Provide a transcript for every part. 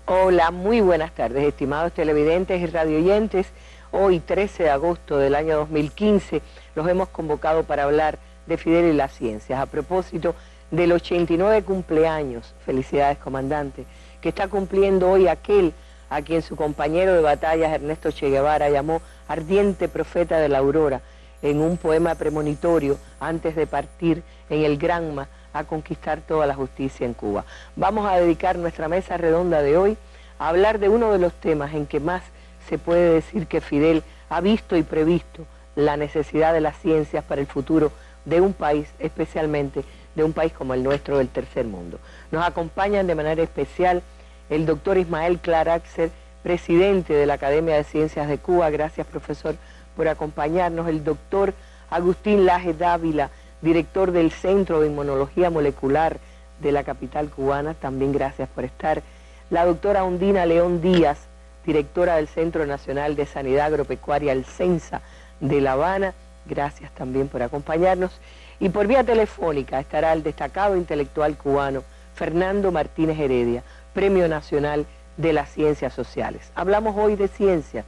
Hola, muy buenas tardes, estimados televidentes y radioyentes. Hoy, 13 de agosto del año 2015, los hemos convocado para hablar de Fidel y las ciencias, a propósito del 89 cumpleaños, felicidades comandante, que está cumpliendo hoy aquel a quien su compañero de batallas Ernesto Che Guevara llamó ardiente profeta de la aurora, en un poema premonitorio antes de partir en el Granma a conquistar toda la justicia en Cuba. Vamos a dedicar nuestra mesa redonda de hoy a hablar de uno de los temas en que más se puede decir que Fidel ha visto y previsto la necesidad de las ciencias para el futuro de un país, especialmente de un país como el nuestro del tercer mundo. Nos acompañan de manera especial el doctor Ismael Claraxer, presidente de la Academia de Ciencias de Cuba. Gracias, profesor, por acompañarnos. El doctor Agustín Laje Dávila, director del Centro de Inmunología Molecular de la capital cubana, también gracias por estar. La doctora Undina León Díaz, directora del Centro Nacional de Sanidad Agropecuaria, el CENSA de La Habana, gracias también por acompañarnos. Y por vía telefónica estará el destacado intelectual cubano Fernando Martínez Heredia, Premio Nacional de las Ciencias Sociales. Hablamos hoy de ciencias,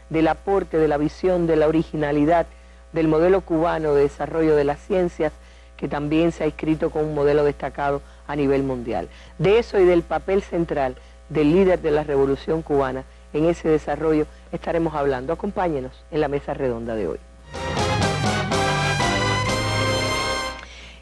del aporte, de la visión, de la originalidad del modelo cubano de desarrollo de las ciencias, que también se ha inscrito con un modelo destacado a nivel mundial. De eso y del papel central del líder de la Revolución Cubana en ese desarrollo estaremos hablando. Acompáñenos en la mesa redonda de hoy.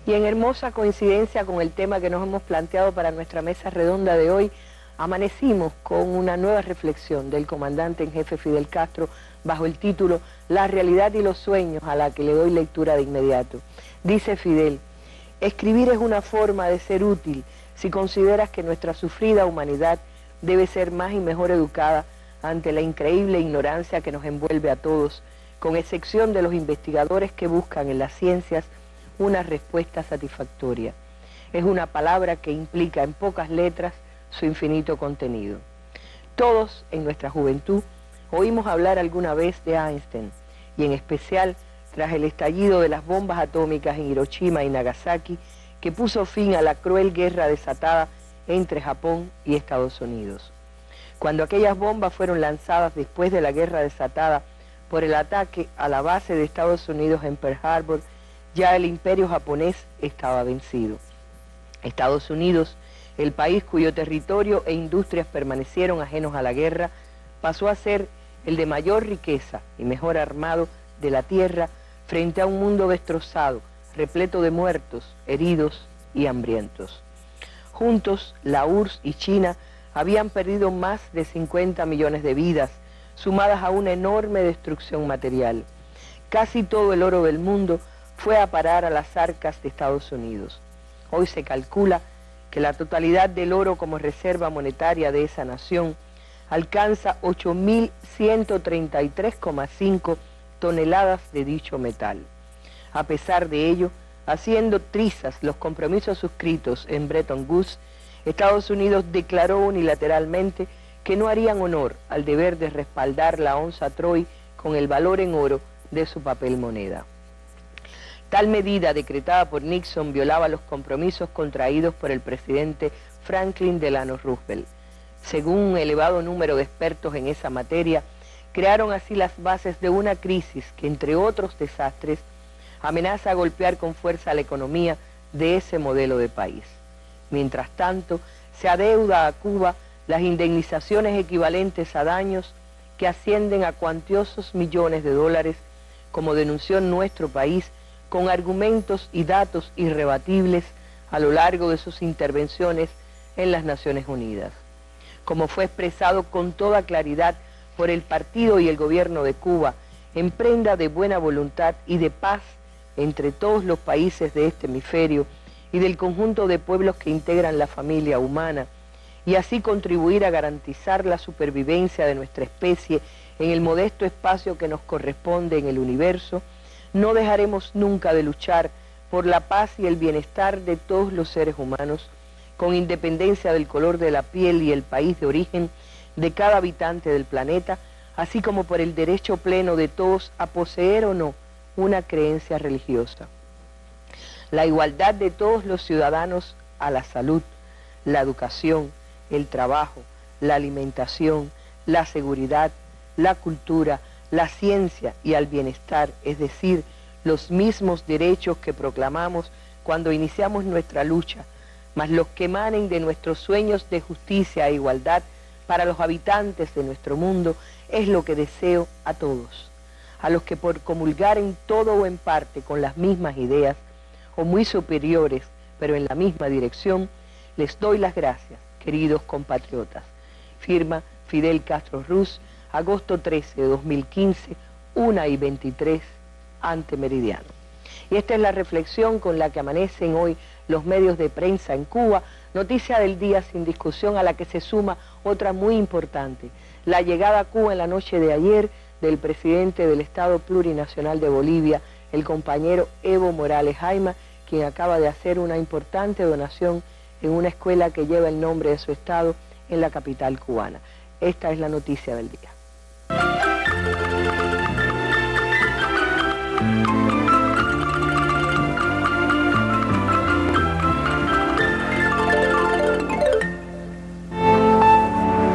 Y en hermosa coincidencia con el tema que nos hemos planteado para nuestra mesa redonda de hoy, amanecimos con una nueva reflexión del comandante en jefe Fidel Castro bajo el título La realidad y los sueños, a la que le doy lectura de inmediato. Dice Fidel: escribir es una forma de ser útil si consideras que nuestra sufrida humanidad debe ser más y mejor educada ante la increíble ignorancia que nos envuelve a todos, con excepción de los investigadores que buscan en las ciencias una respuesta satisfactoria. Es una palabra que implica en pocas letras su infinito contenido. Todos en nuestra juventud oímos hablar alguna vez de Einstein, y en especial tras el estallido de las bombas atómicas en Hiroshima y Nagasaki, que puso fin a la cruel guerra desatada entre Japón y Estados Unidos. Cuando aquellas bombas fueron lanzadas después de la guerra desatada por el ataque a la base de Estados Unidos en Pearl Harbor, ya el imperio japonés estaba vencido. Estados Unidos, el país cuyo territorio e industrias permanecieron ajenos a la guerra, pasó a ser el de mayor riqueza y mejor armado de la tierra frente a un mundo destrozado, repleto de muertos, heridos y hambrientos. Juntos, la URSS y China habían perdido más de 50 millones de vidas, sumadas a una enorme destrucción material. Casi todo el oro del mundo fue a parar a las arcas de Estados Unidos. Hoy se calcula que la totalidad del oro como reserva monetaria de esa nación alcanza 8.133,5 toneladas de dicho metal. A pesar de ello, haciendo trizas los compromisos suscritos en Bretton Woods, Estados Unidos declaró unilateralmente que no harían honor al deber de respaldar la onza Troy con el valor en oro de su papel moneda. Tal medida decretada por Nixon violaba los compromisos contraídos por el presidente Franklin Delano Roosevelt. Según un elevado número de expertos en esa materia, crearon así las bases de una crisis que, entre otros desastres, amenaza a golpear con fuerza a la economía de ese modelo de país. Mientras tanto, se adeuda a Cuba las indemnizaciones equivalentes a daños que ascienden a cuantiosos millones de dólares, como denunció nuestro país con argumentos y datos irrebatibles a lo largo de sus intervenciones en las Naciones Unidas. Como fue expresado con toda claridad por el partido y el gobierno de Cuba, en prenda de buena voluntad y de paz entre todos los países de este hemisferio y del conjunto de pueblos que integran la familia humana, y así contribuir a garantizar la supervivencia de nuestra especie en el modesto espacio que nos corresponde en el universo, no dejaremos nunca de luchar por la paz y el bienestar de todos los seres humanos, con independencia del color de la piel y el país de origen de cada habitante del planeta, así como por el derecho pleno de todos a poseer o no una creencia religiosa. La igualdad de todos los ciudadanos a la salud, la educación, el trabajo, la alimentación, la seguridad, la cultura, la ciencia y al bienestar, es decir, los mismos derechos que proclamamos cuando iniciamos nuestra lucha, mas los que emanen de nuestros sueños de justicia e igualdad para los habitantes de nuestro mundo, es lo que deseo a todos, a los que por comulgar en todo o en parte con las mismas ideas, o muy superiores, pero en la misma dirección, les doy las gracias, queridos compatriotas. Firma Fidel Castro Ruz, agosto 13 de 2015, 1:23, ante meridiano. Y esta es la reflexión con la que amanecen hoy los medios de prensa en Cuba, noticia del día sin discusión a la que se suma otra muy importante, la llegada a Cuba en la noche de ayer del presidente del Estado Plurinacional de Bolivia, el compañero Evo Morales Jaima, quien acaba de hacer una importante donación en una escuela que lleva el nombre de su estado en la capital cubana. Esta es la noticia del día.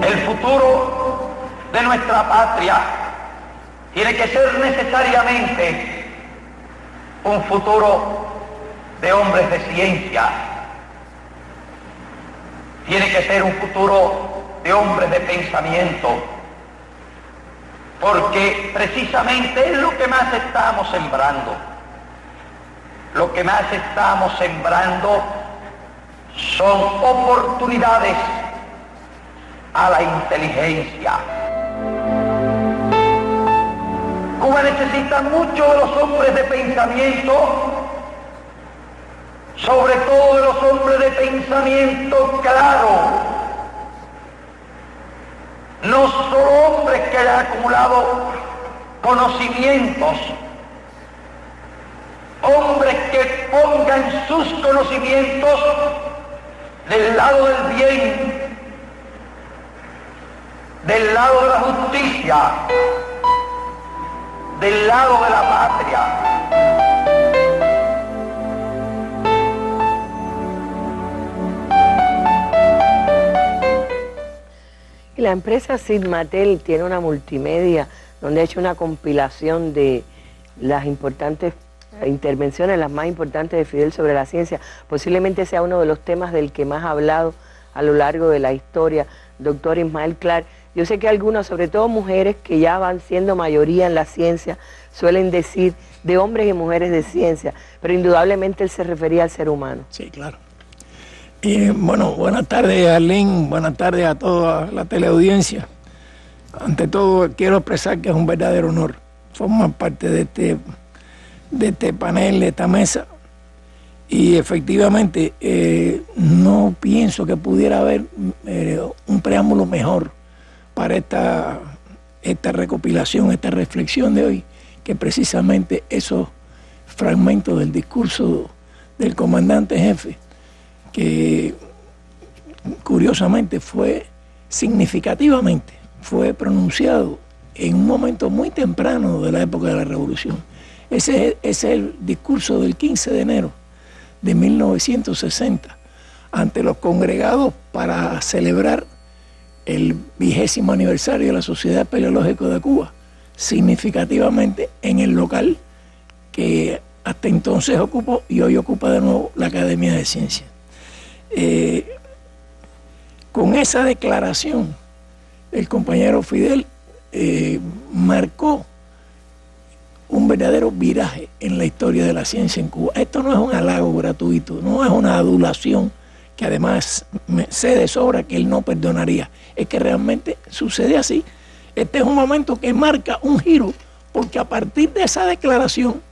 El futuro de nuestra patria tiene que ser necesariamente un futuro de hombres de ciencia, tiene que ser un futuro de hombres de pensamiento, porque precisamente es lo que más estamos sembrando. Lo que más estamos sembrando son oportunidades a la inteligencia. Cuba necesita mucho de los hombres de pensamiento, sobre todo de los hombres de pensamiento claro, no solo hombres que hayan acumulado conocimientos, hombres que pongan sus conocimientos del lado del bien, del lado de la justicia, del lado de la patria. La empresa Sidmatel tiene una multimedia donde ha hecho una compilación de las importantes intervenciones, las más importantes de Fidel sobre la ciencia. Posiblemente sea uno de los temas del que más ha hablado a lo largo de la historia, doctor Ismael Clark. Yo sé que algunas, sobre todo mujeres que ya van siendo mayoría en la ciencia, suelen decir de hombres y mujeres de ciencia, pero indudablemente él se refería al ser humano. Sí, claro. Bueno, buenas tardes, Arlene, buenas tardes a toda la teleaudiencia. Ante todo, quiero expresar que es un verdadero honor formar parte de este panel, de esta mesa. Y efectivamente, no pienso que pudiera haber un preámbulo mejor para esta recopilación, esta reflexión de hoy, que precisamente esos fragmentos del discurso del comandante jefe, que curiosamente significativamente fue pronunciado en un momento muy temprano de la época de la Revolución. Ese es el discurso del 15 de enero de 1960 ante los congregados para celebrar el 20º aniversario de la Sociedad Espeleológica de Cuba, significativamente en el local que hasta entonces ocupó y hoy ocupa de nuevo la Academia de Ciencias. Con esa declaración, el compañero Fidel marcó un verdadero viraje en la historia de la ciencia en Cuba. Esto no es un halago gratuito, no es una adulación que además sé de sobra que él no perdonaría. Es que realmente sucede así. Este es un momento que marca un giro, porque a partir de esa declaración,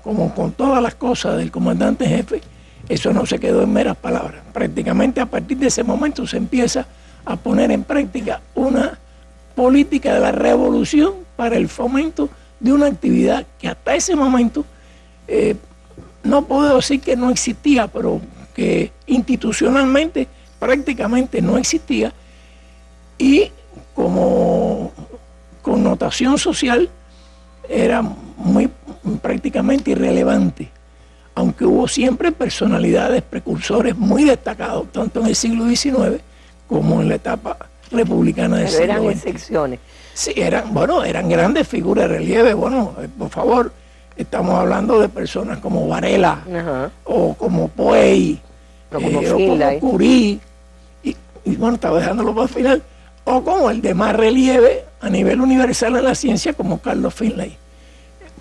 como con todas las cosas del comandante jefe, eso no se quedó en meras palabras. Prácticamente a partir de ese momento se empieza a poner en práctica una política de la revolución para el fomento de una actividad que hasta ese momento no puedo decir que no existía, pero que institucionalmente prácticamente no existía, y como connotación social era prácticamente irrelevante, aunque hubo siempre personalidades, precursores muy destacados, tanto en el siglo XIX como en la etapa republicana del Pero eran siglo XX. excepciones. Sí, eran grandes figuras de relieve. Bueno, por favor, estamos hablando de personas como Varela, Ajá. o como Puey, O como o como Finlay. Curí, y bueno, estaba dejándolo para el final, o como el de más relieve a nivel universal en la ciencia, como Carlos Finlay,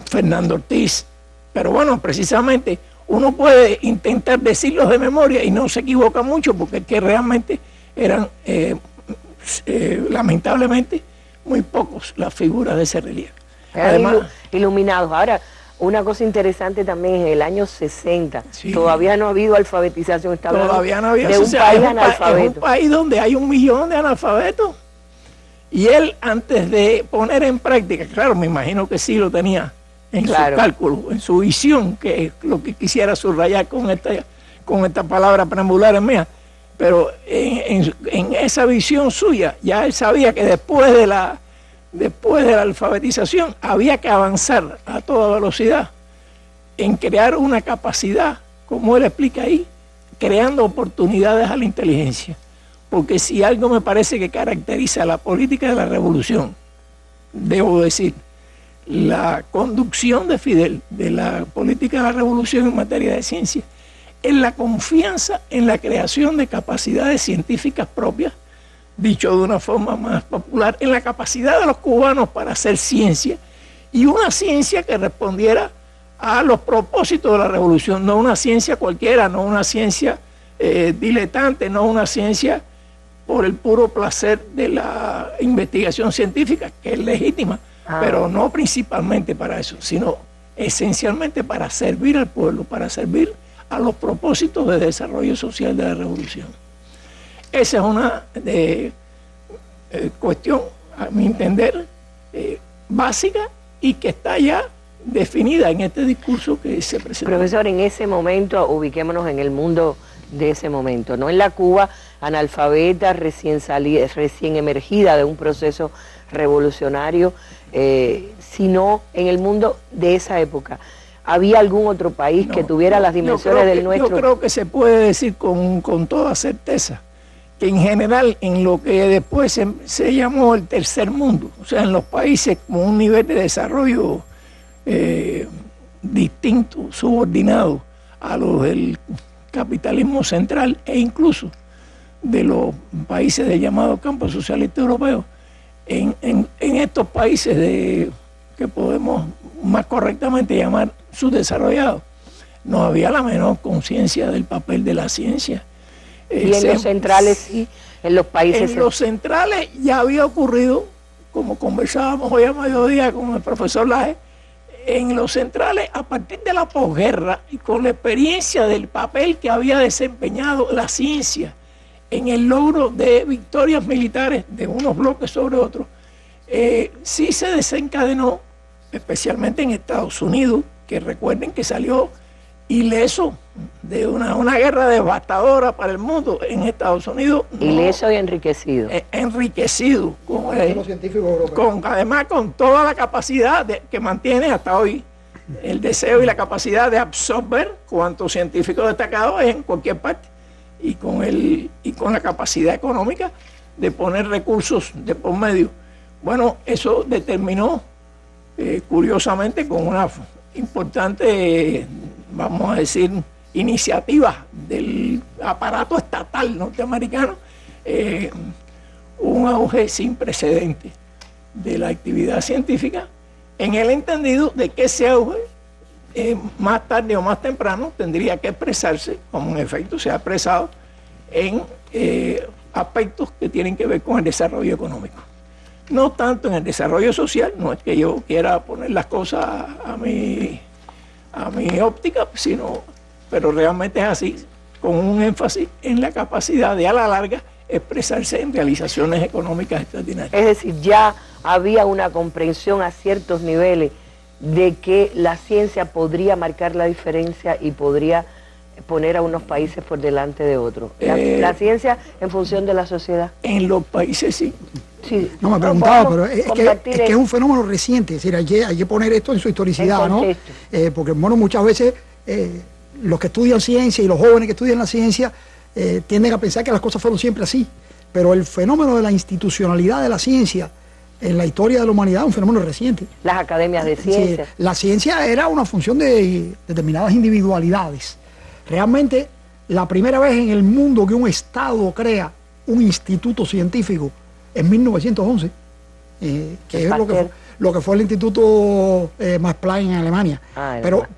Fernando Ortiz. Pero bueno, precisamente uno puede intentar decirlos de memoria y no se equivoca mucho, porque es que realmente eran, lamentablemente, muy pocos las figuras de ese relieve. Eran Además, iluminados. Ahora, una cosa interesante también, en el año 60, Sí. todavía no ha habido alfabetización, está hablando todavía no había de un sociedad. país Es un analfabeto. país donde hay 1 millón de analfabetos. Y él, antes de poner en práctica, claro, me imagino que sí lo tenía en Claro. su cálculo, en su visión, que es lo que quisiera subrayar con esta palabra preambular mía, pero en esa visión suya, ya él sabía que después de la alfabetización había que avanzar a toda velocidad en crear una capacidad, como él explica ahí, creando oportunidades a la inteligencia. Porque si algo me parece que caracteriza la política de la revolución, debo decir, la conducción de Fidel de la política de la revolución en materia de ciencia, es la confianza en la creación de capacidades científicas propias, dicho de una forma más popular, en la capacidad de los cubanos para hacer ciencia, y una ciencia que respondiera a los propósitos de la revolución, no una ciencia cualquiera, no una ciencia diletante, no una ciencia por el puro placer de la investigación científica, que es legítima, pero no principalmente para eso, sino esencialmente para servir al pueblo, para servir a los propósitos de desarrollo social de la revolución. Esa es una cuestión, a mi entender, básica, y que está ya definida en este discurso que se presenta. Profesor, en ese momento, ubiquémonos en el mundo de ese momento, no en la Cuba analfabeta, recién emergida de un proceso revolucionario, sino en el mundo de esa época. ¿Había algún otro país que tuviera las dimensiones del nuestro? Yo creo que se puede decir con toda certeza que en general en lo que después se llamó el tercer mundo, o sea, en los países con un nivel de desarrollo distinto, subordinado a los del capitalismo central e incluso de los países del llamado campo socialista europeo, en estos países que podemos más correctamente llamar subdesarrollados, no había la menor conciencia del papel de la ciencia. Y en los centrales sí, en los países... En los centrales ya había ocurrido, como conversábamos hoy a mediodía con el profesor Laje, en los centrales, a partir de la posguerra y con la experiencia del papel que había desempeñado la ciencia en el logro de victorias militares de unos bloques sobre otros, sí se desencadenó, especialmente en Estados Unidos, que recuerden que salió ileso de una guerra devastadora para el mundo en Estados Unidos. Ileso y enriquecido. Enriquecido, además con toda la capacidad que mantiene hasta hoy, el deseo y la capacidad de absorber cuantos científicos destacados en cualquier parte, y con la capacidad económica de poner recursos de por medio. Bueno, eso determinó, curiosamente, con una importante, vamos a decir, iniciativa del aparato estatal norteamericano, un auge sin precedentes de la actividad científica, en el entendido de que ese auge, más tarde o más temprano, tendría que expresarse, como en efecto se ha expresado, en aspectos que tienen que ver con el desarrollo económico. No tanto en el desarrollo social, no es que yo quiera poner las cosas a mi óptica, pero realmente es así, con un énfasis en la capacidad de a la larga expresarse en realizaciones económicas extraordinarias. Es decir, ya había una comprensión a ciertos niveles de que la ciencia podría marcar la diferencia y podría poner a unos países por delante de otros. La ciencia en función de la sociedad. En los países sí. Sí. No, me preguntaba, pero es que es un fenómeno reciente, es decir, hay que poner esto en su historicidad, ¿no? Porque, bueno, muchas veces los que estudian ciencia y los jóvenes que estudian la ciencia tienden a pensar que las cosas fueron siempre así. pero el fenómeno de la institucionalidad de la ciencia en la historia de la humanidad es un fenómeno reciente. Las academias de ciencia. Sí, la ciencia era una función de determinadas individualidades. Realmente, la primera vez en el mundo que un Estado crea un instituto científico en 1911, que es lo que fue el Instituto Max Planck en Alemania.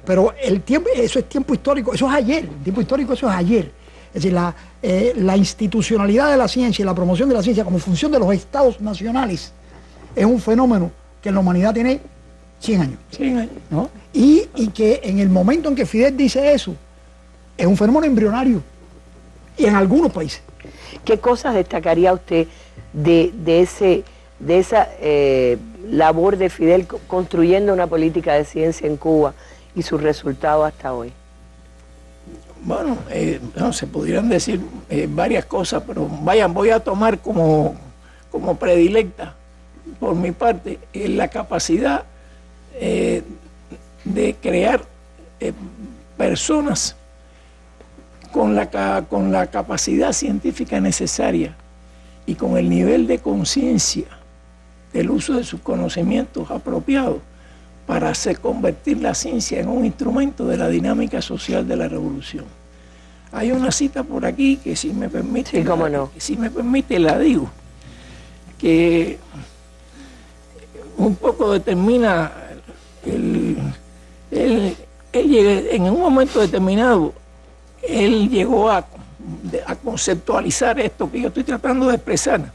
Pero el tiempo, eso es tiempo histórico, eso es ayer. El tiempo histórico, eso es ayer. Es decir, la institucionalidad de la ciencia y la promoción de la ciencia como función de los estados nacionales es un fenómeno que en la humanidad tiene 100 años. 100 años. ¿No? Y que en el momento en que Fidel dice eso, es un fenómeno embrionario. Y en algunos países. ¿Qué cosas destacaría usted de esa labor de Fidel construyendo una política de ciencia en Cuba y sus resultados hasta hoy? Bueno, se pudieran decir varias cosas, pero voy a tomar como predilecta, por mi parte, la capacidad de crear personas con la capacidad científica necesaria y con el nivel de conciencia del uso de sus conocimientos apropiados para convertir la ciencia en un instrumento de la dinámica social de la revolución. Hay una cita por aquí que si me permite, sí, cómo no, si me permite la digo, que un poco determina en un momento determinado él llegó a conceptualizar esto que yo estoy tratando de expresar.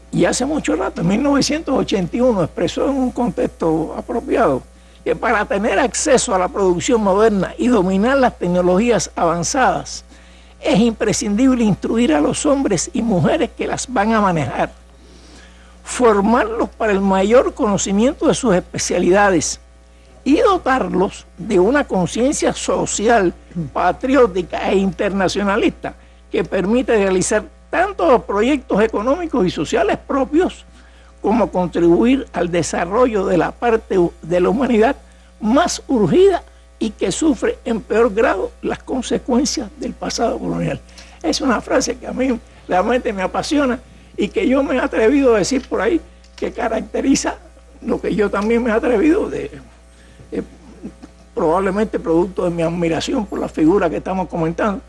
Y hace mucho rato, en 1981, expresó en un contexto apropiado que para tener acceso a la producción moderna y dominar las tecnologías avanzadas, es imprescindible instruir a los hombres y mujeres que las van a manejar, formarlos para el mayor conocimiento de sus especialidades y dotarlos de una conciencia social, patriótica e internacionalista que permite realizar tanto los proyectos económicos y sociales propios como contribuir al desarrollo de la parte de la humanidad más urgida y que sufre en peor grado las consecuencias del pasado colonial. Es una frase que a mí realmente me apasiona y que yo me he atrevido a decir por ahí, que caracteriza lo que yo también me he atrevido probablemente producto de mi admiración por la figura que estamos comentando,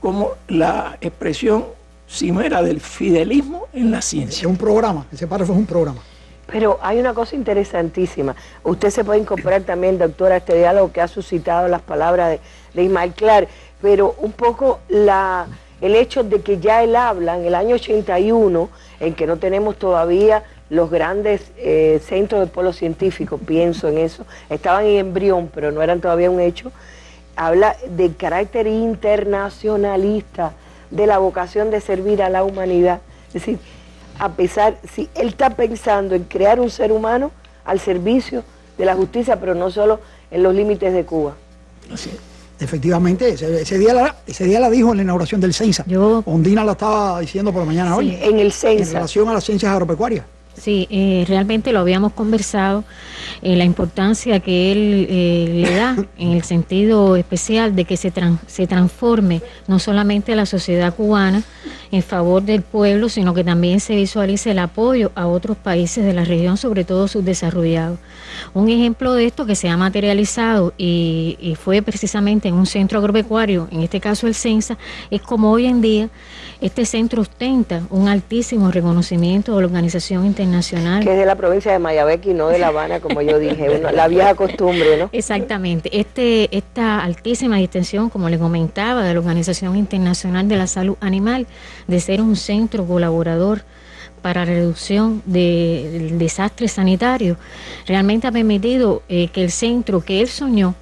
como la expresión cimera del fidelismo en la ciencia. Es un programa, ese párrafo es un programa. Pero hay una cosa interesantísima. Usted se puede incorporar también, doctora, a este diálogo que ha suscitado las palabras de Ismael Clark, pero un poco el hecho de que ya él habla en el año 81, en que no tenemos todavía los grandes centros de polo científico, pienso en eso, estaban en embrión, pero no eran todavía un hecho, habla de carácter internacionalista, de la vocación de servir a la humanidad. Es decir, si él está pensando en crear un ser humano al servicio de la justicia, pero no solo en los límites de Cuba. Así es. Efectivamente, ese día la dijo en la inauguración del CENSA. Ondina la estaba diciendo por la mañana hoy. En el CENSA. En relación a las ciencias agropecuarias. Sí, realmente lo habíamos conversado, la importancia que él le da en el sentido especial de que se transforme no solamente la sociedad cubana en favor del pueblo, sino que también se visualice el apoyo a otros países de la región, sobre todo subdesarrollados. Un ejemplo de esto que se ha materializado y fue precisamente en un centro agropecuario, en este caso el CENSA, es como hoy en día este centro ostenta un altísimo reconocimiento de la Organización Internacional. Que es de la provincia de Mayabeque y no de La Habana, como yo dije, la vieja costumbre, ¿no? Exactamente. Esta altísima distinción, como le comentaba, de la Organización Internacional de la Salud Animal, de ser un centro colaborador para reducción del desastre sanitario, realmente ha permitido que el centro que él soñó,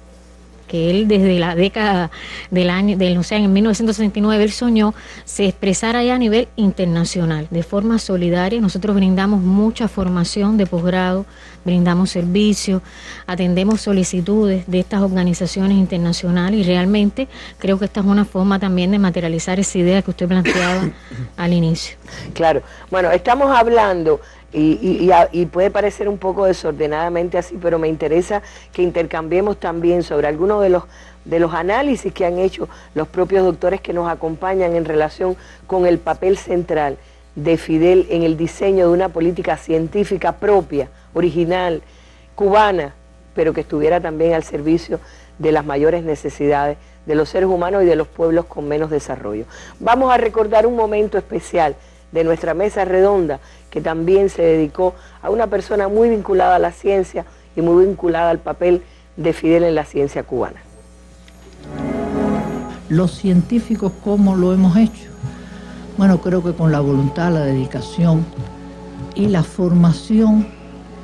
que él desde la década en 1969 él soñó, se expresara ya a nivel internacional, de forma solidaria. Nosotros brindamos mucha formación de posgrado, brindamos servicios, atendemos solicitudes de estas organizaciones internacionales y realmente creo que esta es una forma también de materializar esa idea que usted planteaba al inicio. Claro, bueno, estamos hablando y puede parecer un poco desordenadamente así, pero me interesa que intercambiemos también sobre algunos de los análisis que han hecho los propios doctores que nos acompañan en relación con el papel central de Fidel en el diseño de una política científica propia, original, cubana, pero que estuviera también al servicio de las mayores necesidades de los seres humanos y de los pueblos con menos desarrollo. Vamos a recordar un momento especial de nuestra mesa redonda, que también se dedicó a una persona muy vinculada a la ciencia y muy vinculada al papel de Fidel en la ciencia cubana. Los científicos, ¿cómo lo hemos hecho? Bueno, creo que con la voluntad, la dedicación y la formación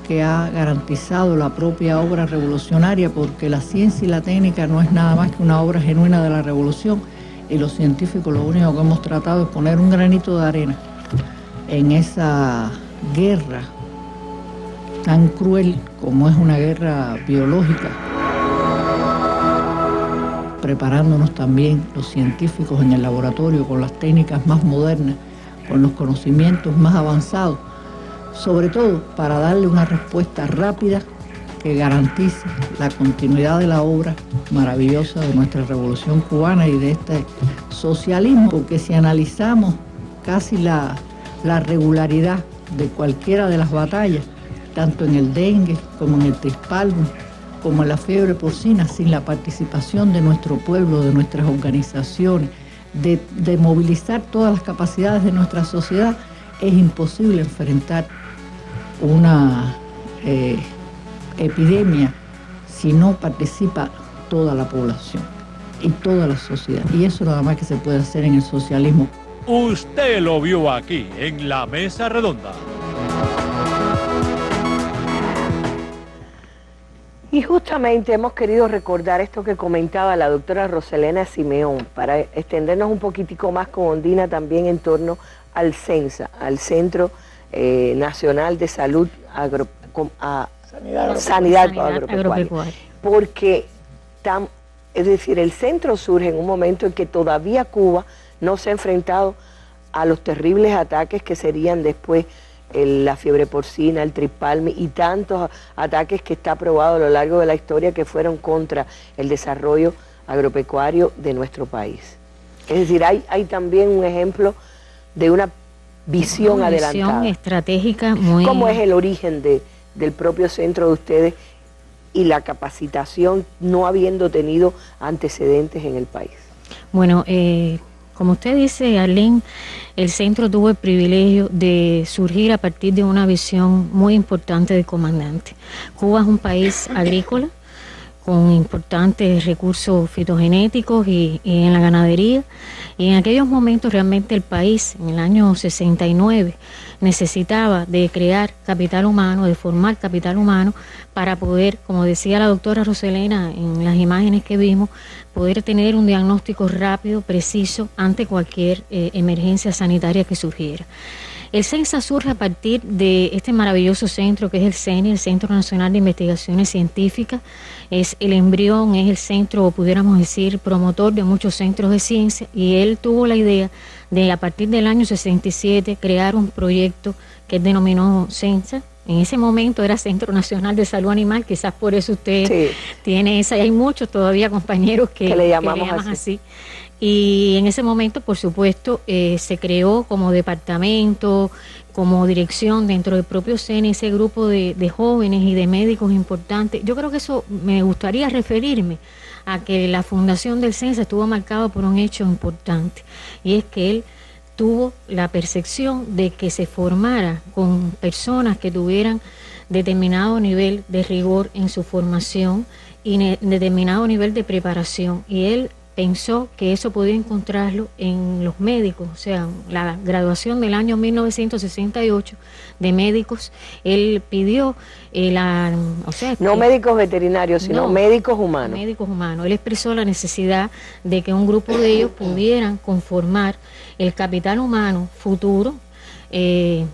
que ha garantizado la propia obra revolucionaria, porque la ciencia y la técnica no es nada más que una obra genuina de la revolución, y los científicos lo único que hemos tratado es poner un granito de arena en esa guerra tan cruel como es una guerra biológica, preparándonos también los científicos en el laboratorio con las técnicas más modernas, con los conocimientos más avanzados, sobre todo para darle una respuesta rápida que garantice la continuidad de la obra maravillosa de nuestra revolución cubana y de este socialismo, porque si analizamos casi la regularidad de cualquiera de las batallas, tanto en el dengue como en el trispalmo, como en la fiebre porcina, sin la participación de nuestro pueblo, de nuestras organizaciones, de movilizar todas las capacidades de nuestra sociedad, es imposible enfrentar una epidemia si no participa toda la población y toda la sociedad. Y eso nada más que se puede hacer en el socialismo. Usted lo vio aquí, en la Mesa Redonda. Y justamente hemos querido recordar esto que comentaba la doctora Roselena Simeón, para extendernos un poquitico más con Ondina también en torno al CENSA, al Centro Nacional de Salud Sanidad Agropecuaria. Porque, es decir, el centro surge en un momento en que todavía Cuba no se ha enfrentado a los terribles ataques que serían después la fiebre porcina, el trispalme y tantos ataques que está probado a lo largo de la historia que fueron contra el desarrollo agropecuario de nuestro país. Es decir, hay también un ejemplo de una visión adelantada. Visión estratégica muy... ¿Cómo es el origen del propio centro de ustedes y la capacitación no habiendo tenido antecedentes en el país? Bueno, como usted dice, Arlene, el centro tuvo el privilegio de surgir a partir de una visión muy importante del comandante. Cuba es un país agrícola, con importantes recursos fitogenéticos y en la ganadería, y en aquellos momentos realmente el país, en el año 69, necesitaba de crear capital humano, de formar capital humano, para poder, como decía la doctora Roselena en las imágenes que vimos, poder tener un diagnóstico rápido, preciso, ante cualquier emergencia sanitaria que surgiera. El CENSA surge a partir de este maravilloso centro que es el CENI, el Centro Nacional de Investigaciones Científicas. Es el embrión, es el centro, pudiéramos decir, promotor de muchos centros de ciencia, y él tuvo la idea de, a partir del año 67, crear un proyecto que él denominó CENSA. En ese momento era Centro Nacional de Salud Animal, quizás por eso usted tiene esa, y hay muchos todavía compañeros que le llamamos así. Y en ese momento, por supuesto, se creó como departamento, como dirección dentro del propio CENI, ese grupo de jóvenes y de médicos importantes. Yo creo que eso me gustaría referirme a que la fundación del CENSA estuvo marcada por un hecho importante, y es que él tuvo la percepción de que se formara con personas que tuvieran determinado nivel de rigor en su formación y determinado nivel de preparación, y él pensó que eso podía encontrarlo en los médicos. O sea, la graduación del año 1968 de médicos, él pidió no médicos veterinarios, sino médicos humanos. Médicos humanos. Él expresó la necesidad de que un grupo de ellos pudieran conformar el capital humano futuro, y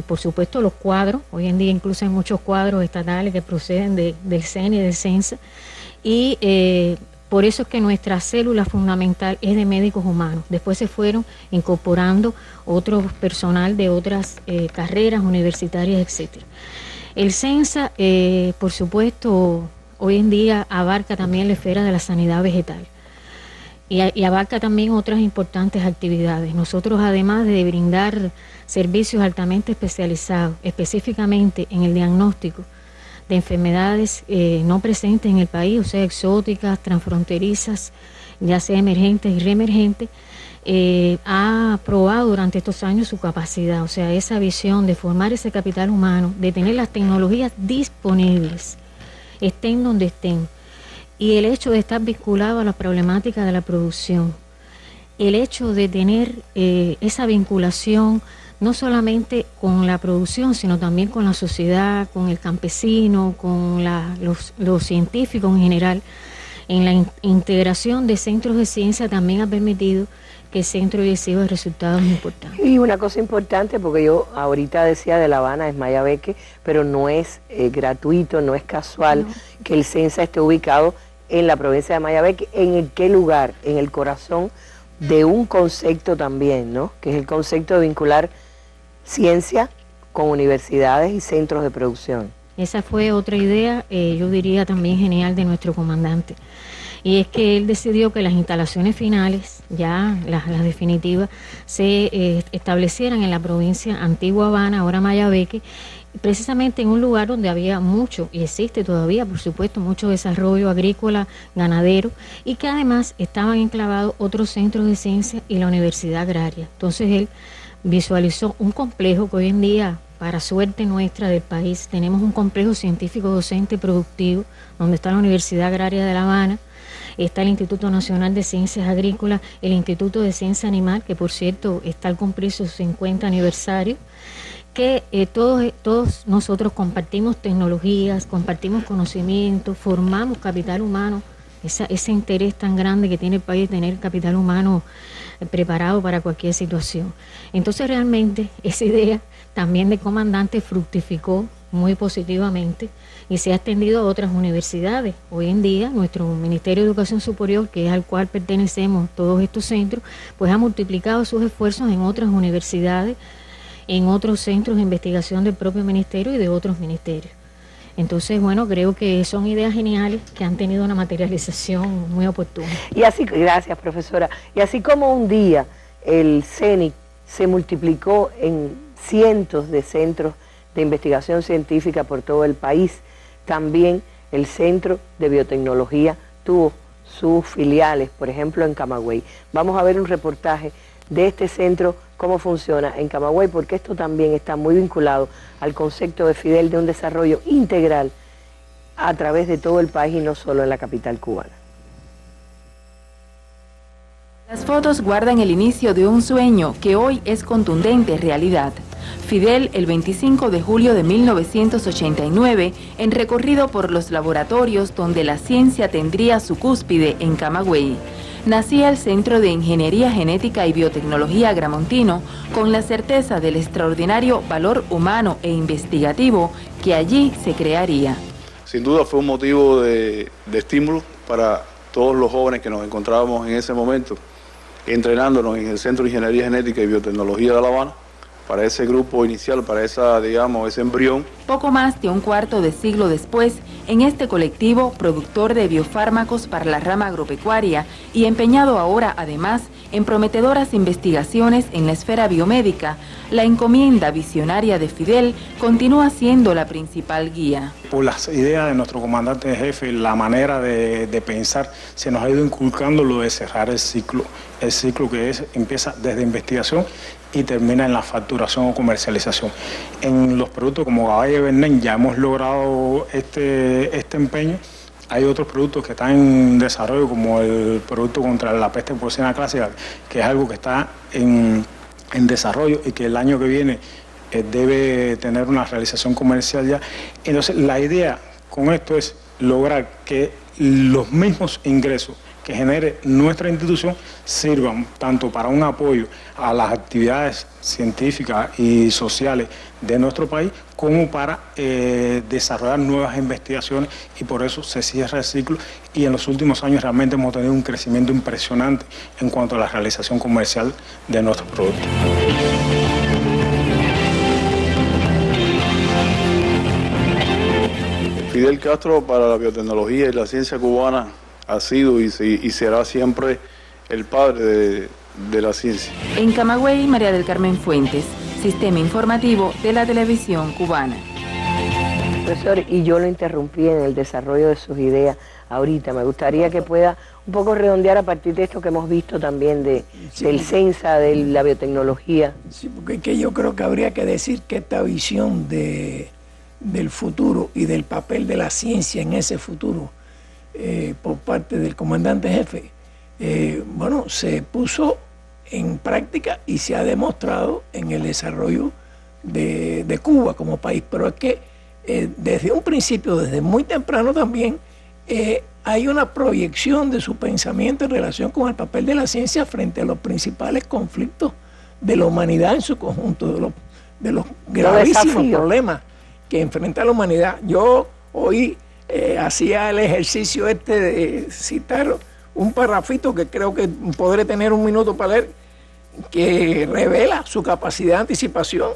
por supuesto los cuadros. Hoy en día incluso hay muchos cuadros estatales que proceden del CENI y del CENSA, y por eso es que nuestra célula fundamental es de médicos humanos. Después se fueron incorporando otro personal de otras carreras universitarias, etcétera. El CENSA, por supuesto, hoy en día abarca también la esfera de la sanidad vegetal. y abarca también otras importantes actividades. Nosotros, además de brindar servicios altamente especializados, específicamente en el diagnóstico de enfermedades no presentes en el país, o sea, exóticas, transfronterizas, ya sea emergentes y reemergentes, ha probado durante estos años su capacidad, o sea, esa visión de formar ese capital humano, de tener las tecnologías disponibles, estén donde estén, y el hecho de estar vinculado a la problemática de la producción, el hecho de tener esa vinculación no solamente con la producción, sino también con la sociedad, con el campesino, con los científicos en general, en la integración de centros de ciencia también ha permitido que el centro reciba resultados importantes. Y una cosa importante, porque yo ahorita decía de La Habana, es Mayabeque, pero no es gratuito, no es casual que el CENSA esté ubicado en la provincia de Mayabeque. ¿En qué lugar? En el corazón de un concepto también, ¿no? Que es el concepto de vincular ciencia con universidades y centros de producción. Esa fue otra idea, yo diría también genial, de nuestro comandante. Y es que él decidió que las instalaciones finales, ya las definitivas, se establecieran en la provincia Antigua Habana, ahora Mayabeque, precisamente en un lugar donde había mucho, y existe todavía, por supuesto, mucho desarrollo agrícola, ganadero, y que además estaban enclavados otros centros de ciencia y la Universidad Agraria. Entonces él visualizó un complejo que hoy en día, para suerte nuestra del país, tenemos un complejo científico docente productivo, donde está la Universidad Agraria de La Habana, está el Instituto Nacional de Ciencias Agrícolas, el Instituto de Ciencia Animal, que por cierto está al cumplir su 50 aniversario, que todos nosotros compartimos tecnologías, compartimos conocimientos, formamos capital humano, ese interés tan grande que tiene el país de tener capital humano preparado para cualquier situación. Entonces realmente esa idea también de comandante fructificó muy positivamente y se ha extendido a otras universidades. Hoy en día nuestro Ministerio de Educación Superior, que es al cual pertenecemos todos estos centros, pues ha multiplicado sus esfuerzos en otras universidades, en otros centros de investigación del propio ministerio y de otros ministerios. Entonces, bueno, creo que son ideas geniales que han tenido una materialización muy oportuna. Y así, gracias profesora, y así como un día el CENIC se multiplicó en cientos de centros de investigación científica por todo el país, también el Centro de Biotecnología tuvo sus filiales, por ejemplo en Camagüey. Vamos a ver un reportaje de este centro, cómo funciona en Camagüey, porque esto también está muy vinculado al concepto de Fidel de un desarrollo integral a través de todo el país y no solo en la capital cubana. Las fotos guardan el inicio de un sueño que hoy es contundente realidad. Fidel, el 25 de julio de 1989, en recorrido por los laboratorios donde la ciencia tendría su cúspide en Camagüey. Nacía el Centro de Ingeniería Genética y Biotecnología Gramontino con la certeza del extraordinario valor humano e investigativo que allí se crearía. Sin duda fue un motivo de estímulo para todos los jóvenes que nos encontrábamos en ese momento, entrenándonos en el Centro de Ingeniería Genética y Biotecnología de La Habana, para ese grupo inicial, para ese embrión. Poco más de un cuarto de siglo después, en este colectivo, productor de biofármacos para la rama agropecuaria y empeñado ahora, además, en prometedoras investigaciones en la esfera biomédica, la encomienda visionaria de Fidel continúa siendo la principal guía. Por las ideas de nuestro comandante jefe, la manera de pensar, se nos ha ido inculcando lo de cerrar el ciclo que empieza desde investigación y termina en la facturación o comercialización. En los productos como Gabay y Bernén ya hemos logrado este empeño. Hay otros productos que están en desarrollo, como el producto contra la peste porcina clásica, que es algo que está en desarrollo y que el año que viene debe tener una realización comercial ya. Entonces, la idea con esto es lograr que los mismos ingresos que genere nuestra institución sirvan tanto para un apoyo a las actividades científicas y sociales de nuestro país, como para desarrollar nuevas investigaciones, y por eso se cierra el ciclo, y en los últimos años realmente hemos tenido un crecimiento impresionante en cuanto a la realización comercial de nuestros productos. Fidel Castro, para la biotecnología y la ciencia cubana, ha sido y será siempre el padre de la ciencia. En Camagüey, María del Carmen Fuentes, Sistema Informativo de la Televisión Cubana. Profesor, y yo lo interrumpí en el desarrollo de sus ideas ahorita. Me gustaría que pueda un poco redondear a partir de esto que hemos visto también del CENSA, de la biotecnología. Sí, porque es que yo creo que habría que decir que esta visión del futuro y del papel de la ciencia en ese futuro por parte del comandante jefe, bueno, se puso en práctica y se ha demostrado en el desarrollo de Cuba como país. Pero es que desde un principio, desde muy temprano también, hay una proyección de su pensamiento en relación con el papel de la ciencia frente a los principales conflictos de la humanidad en su conjunto, de los gravísimos problemas que enfrenta la humanidad. Yo hoy hacía el ejercicio de citar un parrafito que creo que podré tener un minuto para leer, que revela su capacidad de anticipación.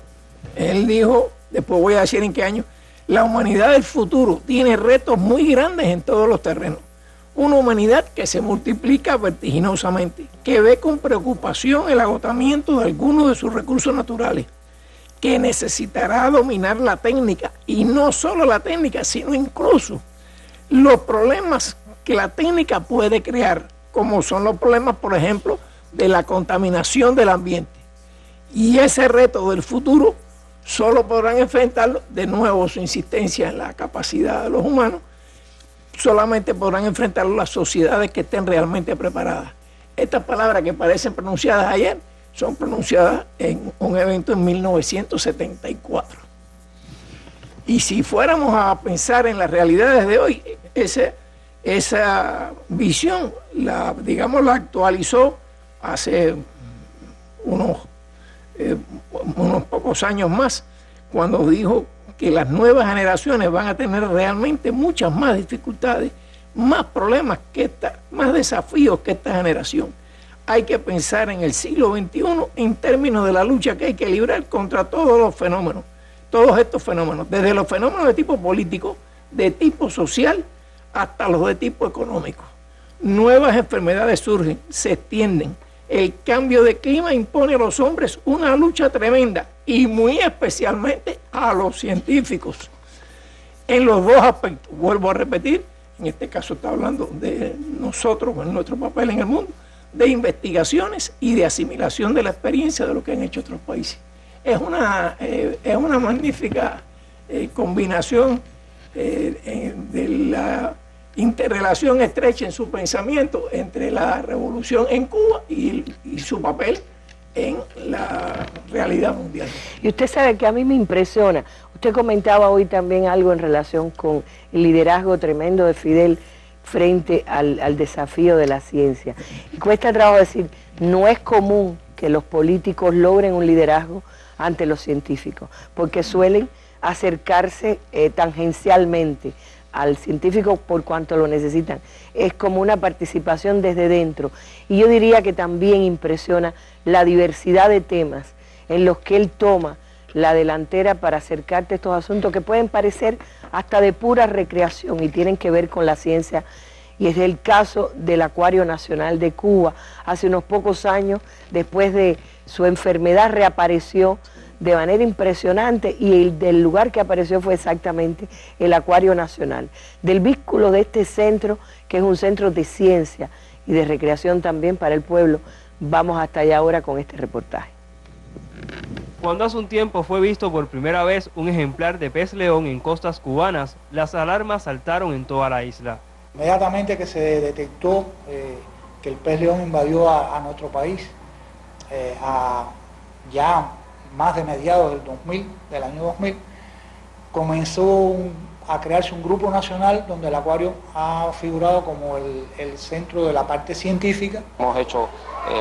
Él dijo, después voy a decir en qué año: la humanidad del futuro tiene retos muy grandes en todos los terrenos. Una humanidad que se multiplica vertiginosamente, que ve con preocupación el agotamiento de algunos de sus recursos naturales, que necesitará dominar la técnica, y no solo la técnica, sino incluso los problemas que la técnica puede crear, como son los problemas, por ejemplo, de la contaminación del ambiente. Y ese reto del futuro solo podrán enfrentarlo, de nuevo su insistencia en la capacidad de los humanos, solamente podrán enfrentarlo las sociedades que estén realmente preparadas. Estas palabras que parecen pronunciadas ayer son pronunciadas en un evento en 1974. Y si fuéramos a pensar en las realidades de hoy, esa visión la actualizó hace unos pocos años más, cuando dijo que las nuevas generaciones van a tener realmente muchas más dificultades, más problemas que más desafíos que esta generación. Hay que pensar en el siglo XXI en términos de la lucha que hay que librar contra todos estos fenómenos, desde los fenómenos de tipo político, de tipo social, hasta los de tipo económico. Nuevas enfermedades surgen, se extienden. El cambio de clima impone a los hombres una lucha tremenda, y muy especialmente a los científicos, en los dos aspectos. Vuelvo a repetir, en este caso está hablando de nosotros, en nuestro papel en el mundo, de investigaciones y de asimilación de la experiencia de lo que han hecho otros países. Es una magnífica combinación de la interrelación estrecha en su pensamiento entre la revolución en Cuba y su papel en la realidad mundial. Y usted sabe que a mí me impresiona, usted comentaba hoy también algo en relación con el liderazgo tremendo de Fidel frente al desafío de la ciencia. Y cuesta trabajo decir, no es común que los políticos logren un liderazgo ante los científicos, porque suelen acercarse tangencialmente al científico por cuanto lo necesitan. Es como una participación desde dentro. Y yo diría que también impresiona la diversidad de temas en los que él toma la delantera para acercarte a estos asuntos que pueden parecer hasta de pura recreación y tienen que ver con la ciencia. Y es el caso del Acuario Nacional de Cuba. Hace unos pocos años, después de su enfermedad, reapareció de manera impresionante, y del lugar que apareció fue exactamente el Acuario Nacional. Del vínculo de este centro, que es un centro de ciencia y de recreación también para el pueblo, vamos hasta allá ahora con este reportaje. Cuando hace un tiempo fue visto por primera vez un ejemplar de pez león en costas cubanas, las alarmas saltaron en toda la isla. Inmediatamente que se detectó que el pez león invadió a nuestro país, ya más de mediados del año 2000, comenzó a crearse un grupo nacional donde el acuario ha figurado como el centro de la parte científica. Hemos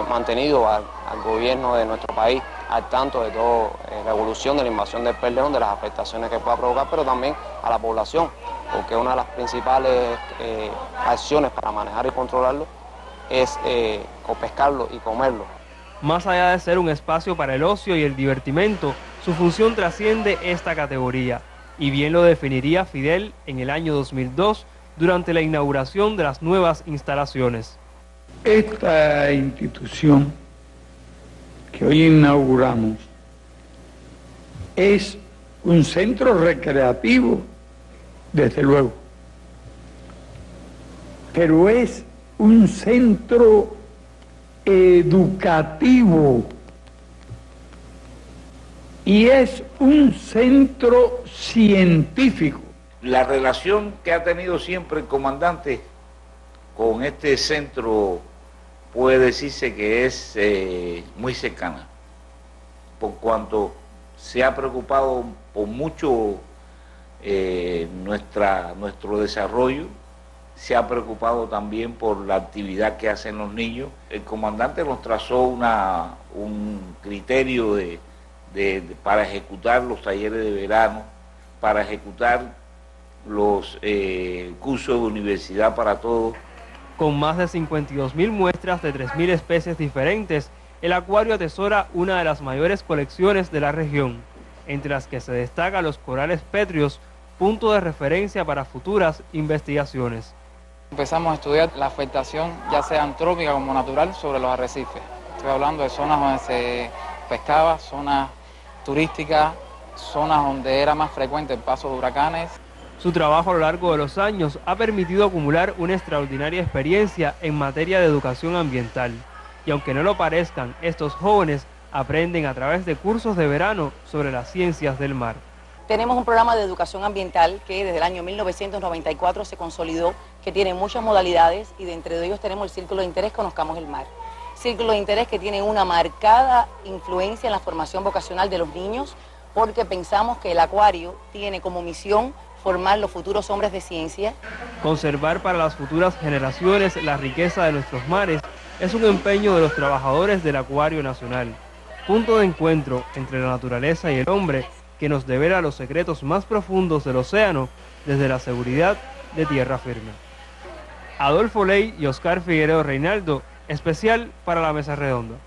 mantenido al gobierno de nuestro país al tanto de toda la evolución de la invasión del pez león, de las afectaciones que pueda provocar, pero también a la población, porque una de las principales acciones para manejar y controlarlo es pescarlo y comerlo. Más allá de ser un espacio para el ocio y el divertimento, su función trasciende esta categoría, y bien lo definiría Fidel en el año 2002 durante la inauguración de las nuevas instalaciones. Esta institución que hoy inauguramos es un centro recreativo, desde luego, pero es un centro educativo y es un centro científico. La relación que ha tenido siempre el comandante con este centro puede decirse que es muy cercana, por cuanto se ha preocupado por mucho nuestro desarrollo, se ha preocupado también por la actividad que hacen los niños. El comandante nos trazó un criterio para ejecutar los talleres de verano, para ejecutar los cursos de universidad para todos. Con más de 52.000 muestras de 3.000 especies diferentes, el acuario atesora una de las mayores colecciones de la región, entre las que se destacan los corales pétreos, punto de referencia para futuras investigaciones. Empezamos a estudiar la afectación, ya sea antrópica como natural, sobre los arrecifes. Estoy hablando de zonas donde se pescaba, zonas turísticas, zonas donde era más frecuente el paso de huracanes. Su trabajo a lo largo de los años ha permitido acumular una extraordinaria experiencia en materia de educación ambiental. Y aunque no lo parezcan, estos jóvenes aprenden a través de cursos de verano sobre las ciencias del mar. Tenemos un programa de educación ambiental que desde el año 1994 se consolidó, que tiene muchas modalidades y de entre ellos tenemos el Círculo de Interés Conozcamos el Mar. Círculo de Interés que tiene una marcada influencia en la formación vocacional de los niños, porque pensamos que el acuario tiene como misión formar los futuros hombres de ciencia. Conservar para las futuras generaciones la riqueza de nuestros mares es un empeño de los trabajadores del Acuario Nacional, punto de encuentro entre la naturaleza y el hombre que nos devela los secretos más profundos del océano desde la seguridad de tierra firme. Adolfo Ley y Oscar Figueredo Reinaldo, especial para la Mesa Redonda.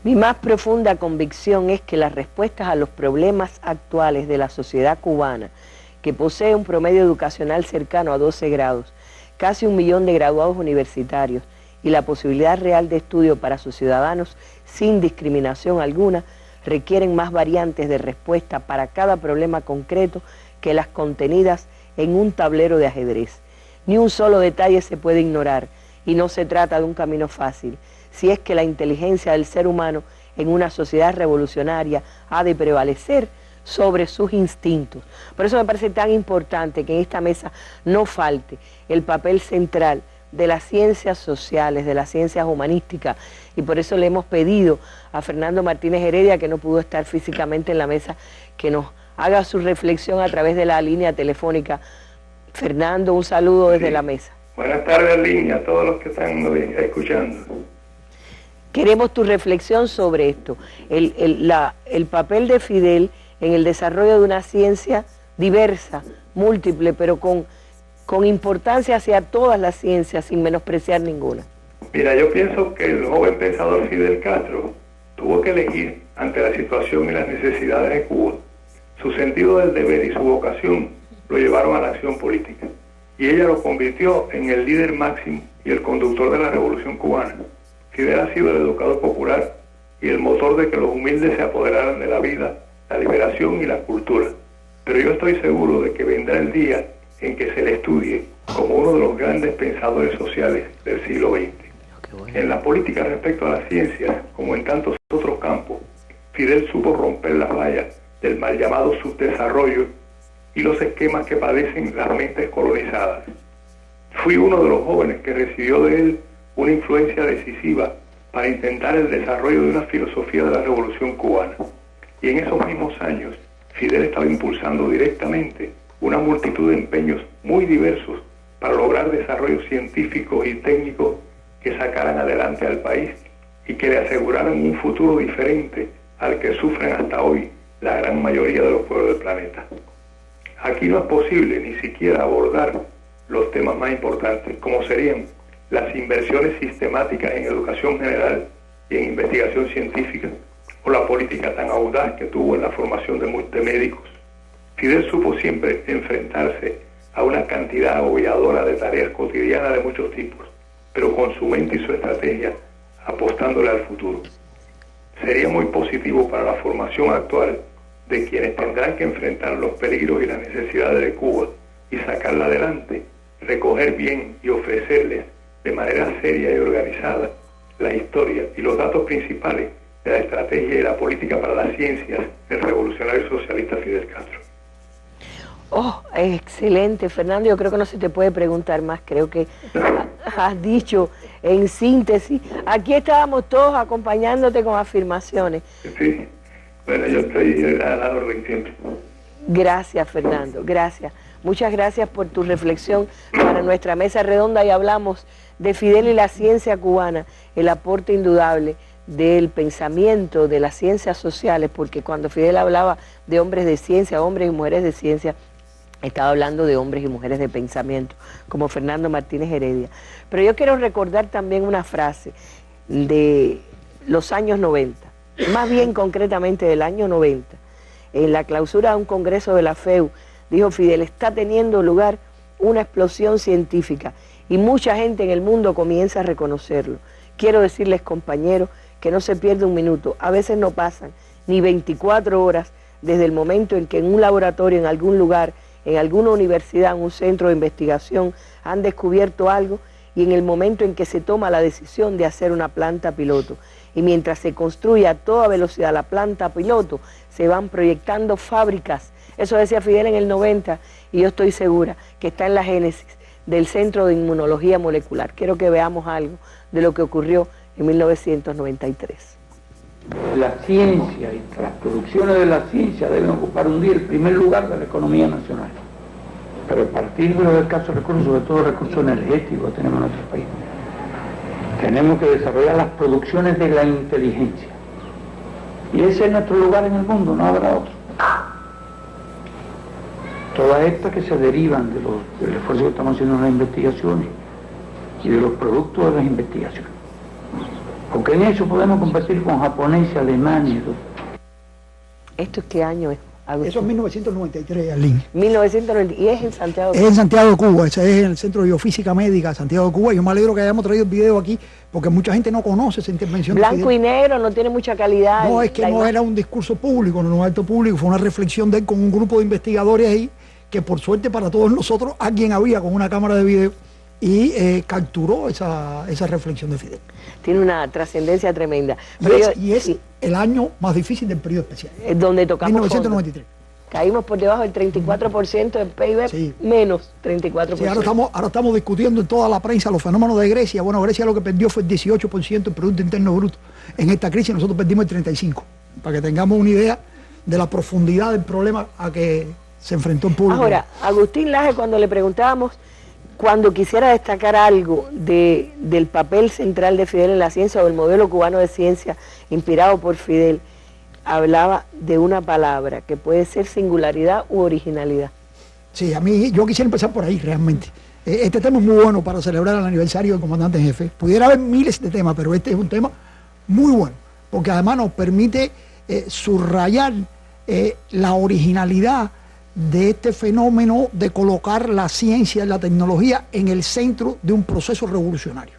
Mi más profunda convicción es que las respuestas a los problemas actuales de la sociedad cubana, que posee un promedio educacional cercano a 12 grados, casi 1 millón de graduados universitarios y la posibilidad real de estudio para sus ciudadanos sin discriminación alguna, requieren más variantes de respuesta para cada problema concreto que las contenidas en un tablero de ajedrez. Ni un solo detalle se puede ignorar y no se trata de un camino fácil, si es que la inteligencia del ser humano en una sociedad revolucionaria ha de prevalecer sobre sus instintos. Por eso me parece tan importante que en esta mesa no falte el papel central de las ciencias sociales, de las ciencias humanísticas, y por eso le hemos pedido a Fernando Martínez Heredia, que no pudo estar físicamente en la mesa, que nos haga su reflexión a través de la línea telefónica. Fernando, un saludo desde la mesa. Buenas tardes, línea, a todos los que están escuchando. Queremos tu reflexión sobre esto, el papel de Fidel en el desarrollo de una ciencia diversa, múltiple, pero con importancia hacia todas las ciencias, sin menospreciar ninguna. Mira, yo pienso que el joven pensador Fidel Castro tuvo que elegir ante la situación y las necesidades de Cuba. Su sentido del deber y su vocación lo llevaron a la acción política. Y ella lo convirtió en el líder máximo y el conductor de la revolución cubana. Fidel ha sido el educador popular y el motor de que los humildes se apoderaran de la vida, la liberación y la cultura. Pero yo estoy seguro de que vendrá el día en que se le estudie como uno de los grandes pensadores sociales del siglo XX. En la política respecto a la ciencia, como en tantos otros campos, Fidel supo romper las vallas del mal llamado subdesarrollo y los esquemas que padecen las mentes colonizadas. Fui uno de los jóvenes que recibió de él una influencia decisiva para intentar el desarrollo de una filosofía de la revolución cubana. Y en esos mismos años, Fidel estaba impulsando directamente una multitud de empeños muy diversos para lograr desarrollos científicos y técnicos que sacaran adelante al país y que le aseguraran un futuro diferente al que sufren hasta hoy la gran mayoría de los pueblos del planeta. Aquí no es posible ni siquiera abordar los temas más importantes, como serían las inversiones sistemáticas en educación general y en investigación científica, o la política tan audaz que tuvo en la formación de médicos. Fidel supo siempre enfrentarse a una cantidad agobiadora de tareas cotidianas de muchos tipos, pero con su mente y su estrategia apostándole al futuro. Sería muy positivo para la formación actual de quienes tendrán que enfrentar los peligros y las necesidades de Cuba y sacarla adelante, recoger bien y ofrecerles de manera seria y organizada la historia y los datos principales de la estrategia y la política para las ciencias del revolucionario socialista Fidel Castro. Oh, excelente, Fernando. Yo creo que no se te puede preguntar más. Creo que has dicho en síntesis. Aquí estábamos todos acompañándote con afirmaciones. Sí, bueno, yo estoy a la orden siempre. Gracias, Fernando, gracias. Muchas gracias por tu reflexión para nuestra mesa redonda y hablamos de Fidel y la ciencia cubana, el aporte indudable del pensamiento, de las ciencias sociales, porque cuando Fidel hablaba de hombres de ciencia, hombres y mujeres de ciencia, estaba hablando de hombres y mujeres de pensamiento, como Fernando Martínez Heredia. Pero yo quiero recordar también una frase de los años 90, más bien concretamente del año 90, en la clausura de un congreso de la FEU, dijo Fidel, está teniendo lugar una explosión científica y mucha gente en el mundo comienza a reconocerlo. Quiero decirles, compañeros, que no se pierde un minuto, a veces no pasan ni 24 horas desde el momento en que en un laboratorio, en algún lugar, en alguna universidad, en un centro de investigación, han descubierto algo y en el momento en que se toma la decisión de hacer una planta piloto. Y mientras se construye a toda velocidad la planta piloto, se van proyectando fábricas. Eso decía Fidel en el 90 y yo estoy segura que está en la génesis del Centro de Inmunología Molecular. Quiero que veamos algo de lo que ocurrió en 1993. La ciencia y las producciones de la ciencia deben ocupar un día el primer lugar de la economía nacional. Pero a partir de los escasos recursos, sobre todo recursos energéticos que tenemos en nuestro país, tenemos que desarrollar las producciones de la inteligencia. Y ese es nuestro lugar en el mundo, no habrá otro. Todas estas que se derivan del esfuerzo que estamos haciendo en las investigaciones y de los productos de las investigaciones. Porque en eso podemos competir con japoneses, alemanes. ¿Esto es qué año es? Eso es 1993, Arlene. 1990, y es en Santiago de Cuba. Es en Santiago de Cuba, ese es el Centro de Biofísica Médica de Santiago de Cuba. Yo me alegro que hayamos traído el video aquí, porque mucha gente no conoce esa intervención. Blanco y negro, no tiene mucha calidad. No, es que no era un discurso público, no era un acto público, fue una reflexión de él con un grupo de investigadores ahí, que por suerte para todos nosotros, alguien había con una cámara de video y capturó esa reflexión de Fidel. Tiene una trascendencia tremenda. Y es el año más difícil del periodo especial. Donde tocamos 1993. Caímos por debajo del 34% del PIB, sí. Menos 34%. Sí, ahora estamos discutiendo en toda la prensa los fenómenos de Grecia. Bueno, Grecia lo que perdió fue el 18% del Producto Interno Bruto. En esta crisis nosotros perdimos el 35%. Para que tengamos una idea de la profundidad del problema a que se enfrentó el público. Ahora, Agustín Laje, cuando le preguntábamos, cuando quisiera destacar algo del papel central de Fidel en la ciencia o el modelo cubano de ciencia inspirado por Fidel, hablaba de una palabra que puede ser singularidad u originalidad. Sí, yo quisiera empezar por ahí realmente. Este tema es muy bueno para celebrar el aniversario del comandante en jefe. Pudiera haber miles de temas, pero este es un tema muy bueno, porque además nos permite subrayar la originalidad de este fenómeno de colocar la ciencia y la tecnología en el centro de un proceso revolucionario,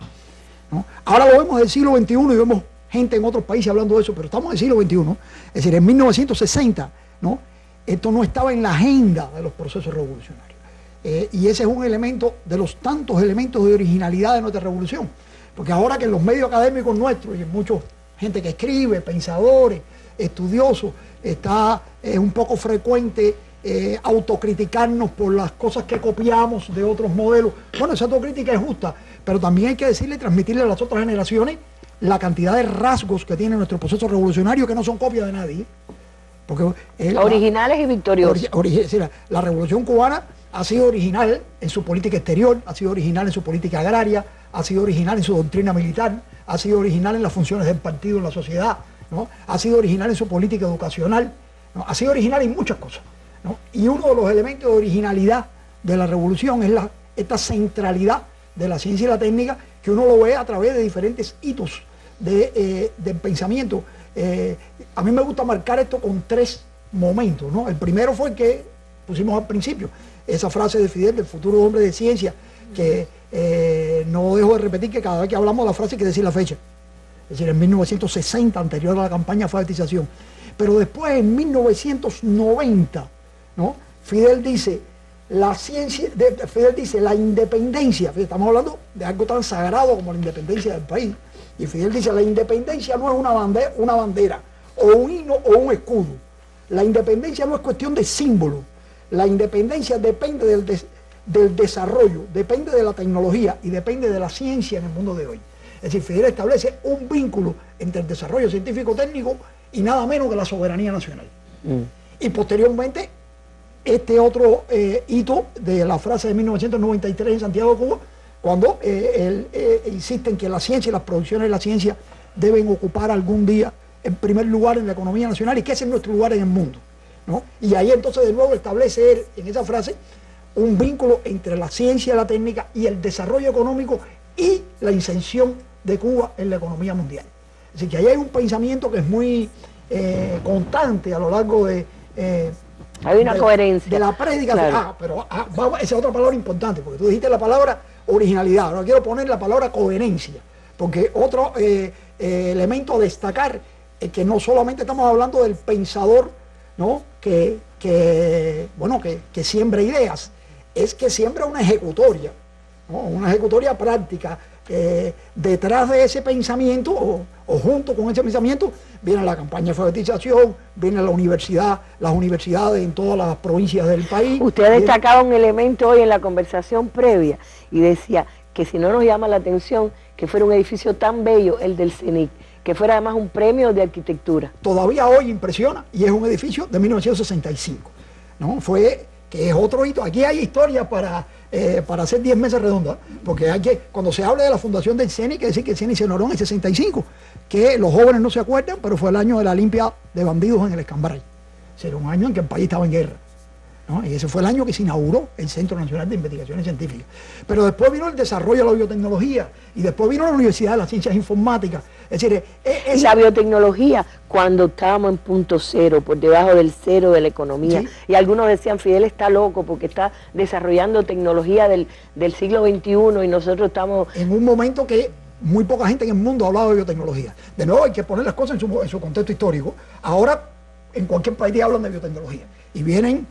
¿no? Ahora lo vemos del siglo XXI y vemos gente en otros países hablando de eso, pero estamos en el siglo XXI, es decir, en 1960, ¿no? Esto no estaba en la agenda de los procesos revolucionarios. Y ese es un elemento de los tantos elementos de originalidad de nuestra revolución, porque ahora que en los medios académicos nuestros y en mucha gente que escribe, pensadores, estudiosos, está un poco frecuente autocriticarnos por las cosas que copiamos de otros modelos. Bueno, esa autocrítica es justa, pero también hay que decirle y transmitirle a las otras generaciones la cantidad de rasgos que tiene nuestro proceso revolucionario que no son copias de nadie. Porque originales y victoriosos. La revolución cubana ha sido original en su política exterior, ha sido original en su política agraria, ha sido original en su doctrina militar, ha sido original en las funciones del partido en la sociedad, ¿no? Ha sido original en su política educacional, ¿no? Ha sido original en muchas cosas, ¿no? Y uno de los elementos de originalidad de la revolución es esta centralidad de la ciencia y la técnica, que uno lo ve a través de diferentes hitos del pensamiento. A mí me gusta marcar esto con 3 momentos, ¿no? El primero fue el que pusimos al principio, esa frase de Fidel, del futuro hombre de ciencia, que no dejo de repetir que cada vez que hablamos de la frase hay que decir la fecha. Es decir, en 1960, anterior a la campaña de alfabetización. Pero después, en 1990, ¿no? Fidel dice, la independencia, estamos hablando de algo tan sagrado como la independencia del país, y Fidel dice, la independencia no es una bandera, o un himno, o un escudo. La independencia no es cuestión de símbolo. La independencia depende del desarrollo, depende de la tecnología y depende de la ciencia en el mundo de hoy. Es decir, Fidel establece un vínculo entre el desarrollo científico-técnico y nada menos que la soberanía nacional. Y posteriormente, este otro hito de la frase de 1993 en Santiago de Cuba, cuando él insiste en que la ciencia y las producciones de la ciencia deben ocupar algún día en primer lugar en la economía nacional y que ese es nuestro lugar en el mundo, ¿no? Y ahí entonces de nuevo establece él en esa frase un vínculo entre la ciencia y la técnica y el desarrollo económico y la inserción de Cuba en la economía mundial. Es decir, que ahí hay un pensamiento que es muy constante a lo largo de... hay una coherencia. De la prédica. Claro. Esa es otra palabra importante, porque tú dijiste la palabra originalidad, ahora quiero poner la palabra coherencia, porque otro elemento a destacar es que no solamente estamos hablando del pensador, ¿no? que siembra ideas, es que siembra una ejecutoria, ¿no? Una ejecutoria práctica. Detrás de ese pensamiento o junto con ese pensamiento viene la campaña de alfabetización, viene las universidades en todas las provincias del país. Usted destacaba un elemento hoy en la conversación previa y decía que si no nos llama la atención que fuera un edificio tan bello el del CENIC, que fuera además un premio de arquitectura. Todavía hoy impresiona y es un edificio de 1965, ¿no? Que es otro hito. Aquí hay historias para hacer 10 mesas redondas, porque cuando se habla de la fundación del CENI, hay que decir que el CENI se inauguró en el 65, que los jóvenes no se acuerdan, pero fue el año de la limpia de bandidos en el Escambray. Era un año en que el país estaba en guerra, ¿no? Y ese fue el año que se inauguró el Centro Nacional de Investigaciones Científicas. Pero después vino el desarrollo de la biotecnología y después vino la Universidad de las Ciencias Informáticas. Es decir, la biotecnología, cuando estábamos en punto cero, por debajo del cero de la economía, sí. Y algunos decían, Fidel está loco porque está desarrollando tecnología del siglo XXI y nosotros estamos... En un momento que muy poca gente en el mundo ha hablado de biotecnología. De nuevo hay que poner las cosas en su contexto histórico. Ahora en cualquier país hablan de biotecnología y vienen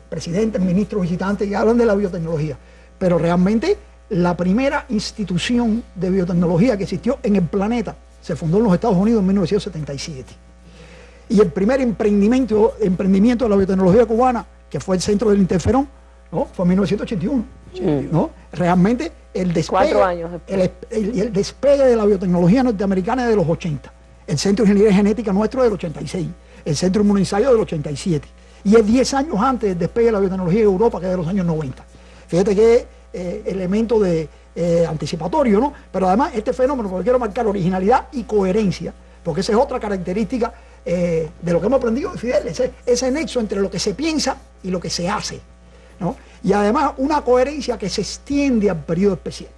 presidentes, ministros, visitantes y hablan de la biotecnología. Pero realmente la primera institución de biotecnología que existió en el planeta se fundó en los Estados Unidos en 1977. Y el primer emprendimiento de la biotecnología cubana, que fue el Centro del Interferón, ¿no? Fue en 1981. ¿No? Realmente el despegue, 4 años después. El despegue de la biotecnología norteamericana es de los 80. El Centro de Ingeniería Genética nuestro es del 86. El Centro Inmunensayo del 87. Y es 10 años antes del despegue de la biotecnología de Europa, que es de los años 90. Fíjate que elemento de anticipatorio, ¿no? Pero además este fenómeno, porque quiero marcar originalidad y coherencia, porque esa es otra característica de lo que hemos aprendido de Fidel, ese nexo entre lo que se piensa y lo que se hace, ¿no? Y además una coherencia que se extiende al periodo especial,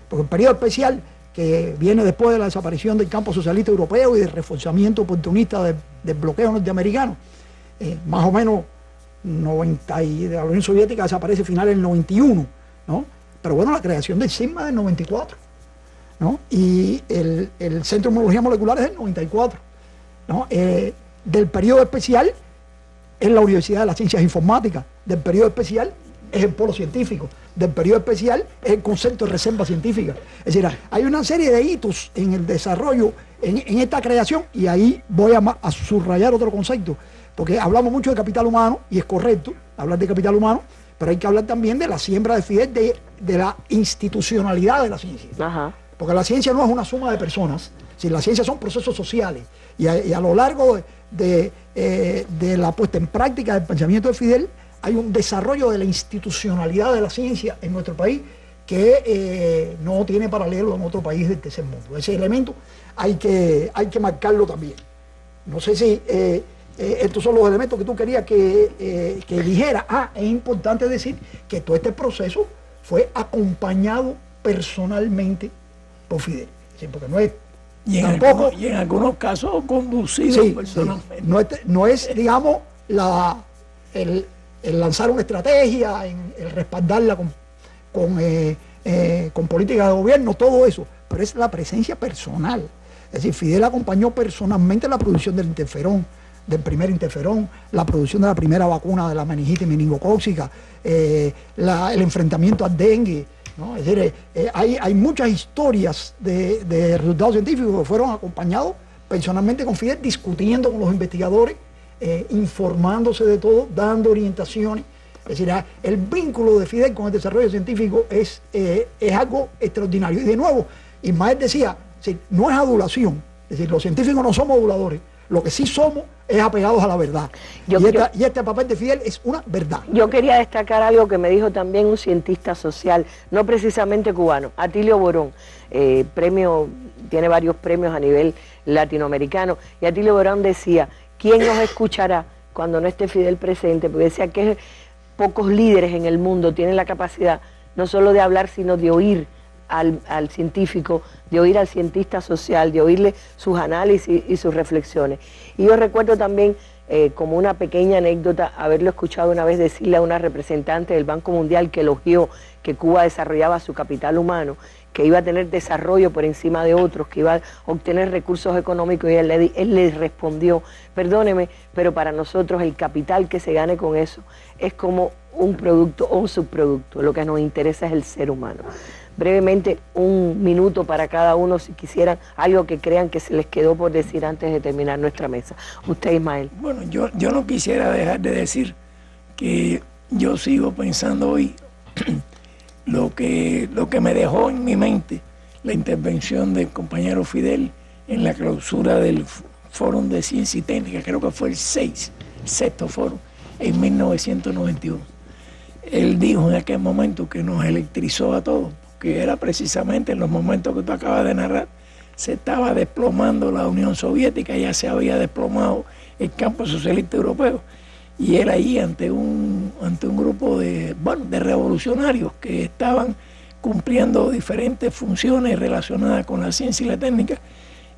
porque el periodo especial que viene después de la desaparición del campo socialista europeo y del reforzamiento oportunista del bloqueo norteamericano, más o menos 90 y de la Unión Soviética desaparece a finales del 91, ¿no? Pero bueno, la creación del CISMA del 94, ¿no? Y el Centro de Inmunología Molecular es del 94, ¿no? Del periodo especial es la Universidad de las Ciencias Informáticas, del periodo especial es el Polo Científico, del periodo especial es el concepto de reserva científica. Es decir, hay una serie de hitos en el desarrollo, en esta creación, y ahí voy a subrayar otro concepto, porque hablamos mucho de capital humano, y es correcto hablar de capital humano, pero hay que hablar también de la siembra de Fidel, de la institucionalidad de la ciencia. Ajá. Porque la ciencia no es una suma de personas, si la ciencia son procesos sociales, y a lo largo de la puesta en práctica del pensamiento de Fidel, hay un desarrollo de la institucionalidad de la ciencia en nuestro país que no tiene paralelo en otro país del tercer mundo. Ese elemento hay que marcarlo también. No sé si estos son los elementos que tú querías que dijera. Es importante decir que todo este proceso fue acompañado personalmente por Fidel. ¿Sí? Porque no es tampoco... Y en algunos casos conducido personalmente. Sí. No es, digamos, el lanzar una estrategia, el respaldarla con con políticas de gobierno, todo eso, pero es la presencia personal. Es decir, Fidel acompañó personalmente la producción del interferón, del primer interferón, la producción de la primera vacuna de la meningitis meningocócica, el enfrentamiento al dengue, ¿no? Es decir, hay muchas historias de resultados científicos que fueron acompañados personalmente con Fidel, discutiendo con los investigadores, informándose de todo, dando orientaciones. Es decir, el vínculo de Fidel con el desarrollo científico es algo extraordinario. Y de nuevo, Ismael decía, sí, no es adulación, es decir, los científicos no somos aduladores, lo que sí somos es apegados a la verdad. Y este papel de Fidel es una verdad. Yo quería destacar algo que me dijo también un cientista social, no precisamente cubano, Atilio Borón, tiene varios premios a nivel latinoamericano, y Atilio Borón decía, ¿quién nos escuchará cuando no esté Fidel presente? Porque decía que pocos líderes en el mundo tienen la capacidad no solo de hablar, sino de oír al científico, de oír al cientista social, de oírle sus análisis y sus reflexiones. Y yo recuerdo también, como una pequeña anécdota, haberlo escuchado una vez decirle a una representante del Banco Mundial que elogió que Cuba desarrollaba su capital humano, que iba a tener desarrollo por encima de otros, que iba a obtener recursos económicos, y él le respondió, perdóneme, pero para nosotros el capital que se gane con eso es como un producto o un subproducto, lo que nos interesa es el ser humano. Brevemente, un minuto para cada uno, si quisieran, algo que crean que se les quedó por decir antes de terminar nuestra mesa. Usted, Ismael. Bueno, yo no quisiera dejar de decir que yo sigo pensando hoy lo que me dejó en mi mente la intervención del compañero Fidel en la clausura del Fórum de Ciencia y Técnica, creo que fue el sexto foro, en 1991. Él dijo en aquel momento que nos electrizó a todos, que era precisamente en los momentos que tú acabas de narrar, se estaba desplomando la Unión Soviética, ya se había desplomado el campo socialista europeo, y él ahí ante un grupo de revolucionarios que estaban cumpliendo diferentes funciones relacionadas con la ciencia y la técnica,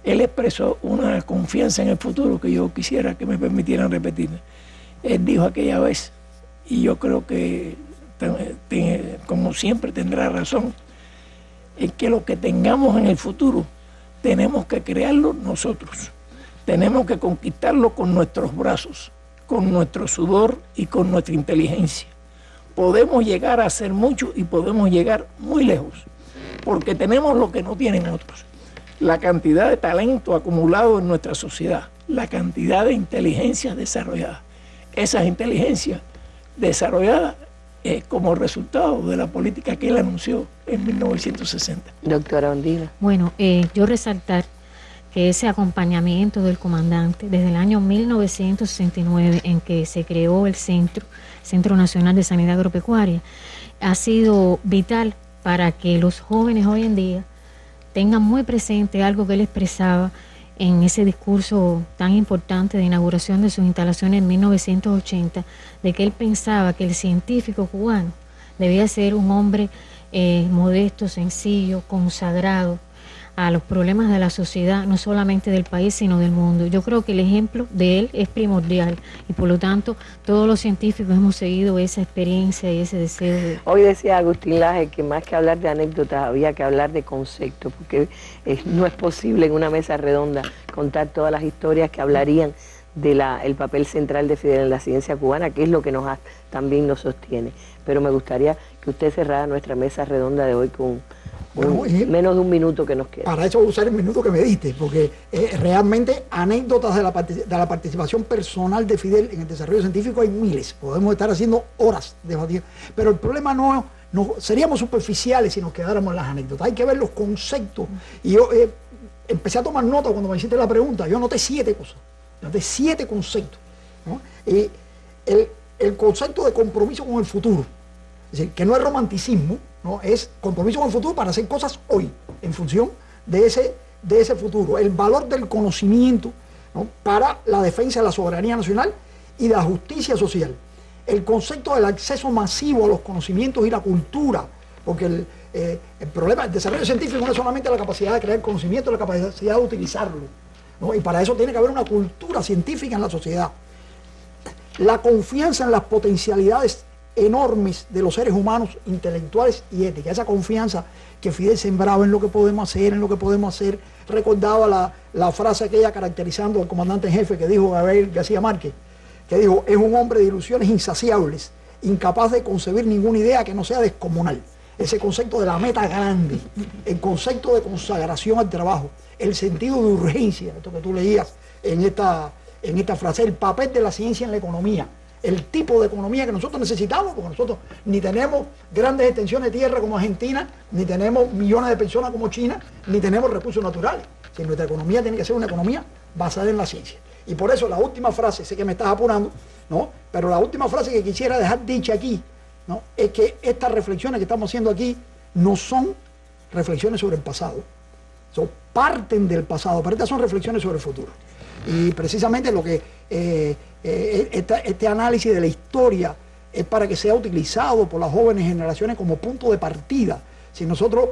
él expresó una confianza en el futuro que yo quisiera que me permitieran repetir. Él dijo aquella vez, y yo creo que como siempre tendrá razón, es que lo que tengamos en el futuro tenemos que crearlo nosotros, tenemos que conquistarlo con nuestros brazos, con nuestro sudor y con nuestra inteligencia. Podemos llegar a hacer mucho y podemos llegar muy lejos, porque tenemos lo que no tienen otros, la cantidad de talento acumulado en nuestra sociedad, la cantidad de inteligencias desarrolladas. Esas inteligencias desarrolladas como resultado de la política que él anunció en 1960. Doctora Ondina. Bueno, yo resaltar que ese acompañamiento del comandante desde el año 1969 en que se creó el Centro Nacional de Sanidad Agropecuaria ha sido vital para que los jóvenes hoy en día tengan muy presente algo que él expresaba en ese discurso tan importante de inauguración de sus instalaciones en 1980, de que él pensaba que el científico cubano debía ser un hombre modesto, sencillo, consagrado a los problemas de la sociedad, no solamente del país, sino del mundo. Yo creo que el ejemplo de él es primordial y por lo tanto todos los científicos hemos seguido esa experiencia y ese deseo. Hoy decía Agustín Laje que más que hablar de anécdotas había que hablar de conceptos, porque no es posible en una mesa redonda contar todas las historias que hablarían del papel central de Fidel en la ciencia cubana, que es lo que también nos sostiene. Pero me gustaría que usted cerrara nuestra mesa redonda de hoy con menos de un minuto que nos queda. Para eso voy a usar el minuto que me diste, porque realmente anécdotas de la participación personal de Fidel en el desarrollo científico hay miles. Podemos estar haciendo horas debatiendo. Pero el problema no seríamos superficiales si nos quedáramos en las anécdotas. Hay que ver los conceptos. Y yo empecé a tomar nota cuando me hiciste la pregunta. Yo noté 7 cosas. Noté 7 conceptos, ¿no? Y el concepto de compromiso con el futuro. Es decir, que no es romanticismo, ¿no? Es compromiso con el futuro para hacer cosas hoy, en función de ese futuro. El valor del conocimiento, ¿no? Para la defensa de la soberanía nacional y de la justicia social. El concepto del acceso masivo a los conocimientos y la cultura, porque el problema del desarrollo científico no es solamente la capacidad de crear conocimiento, la capacidad de utilizarlo, ¿no? Y para eso tiene que haber una cultura científica en la sociedad. La confianza en las potencialidades enormes de los seres humanos intelectuales y ética, esa confianza que Fidel sembraba en lo que podemos hacer, recordaba la frase aquella caracterizando al comandante en jefe que dijo Gabriel García Márquez, que dijo: es un hombre de ilusiones insaciables, incapaz de concebir ninguna idea que no sea descomunal. Ese concepto de la meta grande, el concepto de consagración al trabajo, el sentido de urgencia, esto que tú leías en esta frase, el papel de la ciencia en la economía, el tipo de economía que nosotros necesitamos, porque nosotros ni tenemos grandes extensiones de tierra como Argentina, ni tenemos millones de personas como China, ni tenemos recursos naturales. Si nuestra economía tiene que ser una economía basada en la ciencia. Y por eso la última frase, sé que me estás apurando, ¿no? Pero la última frase que quisiera dejar dicha aquí, ¿no?, es que estas reflexiones que estamos haciendo aquí no son reflexiones sobre el pasado, parten del pasado, pero estas son reflexiones sobre el futuro. Y precisamente lo que este análisis de la historia es para que sea utilizado por las jóvenes generaciones como punto de partida. Si nosotros,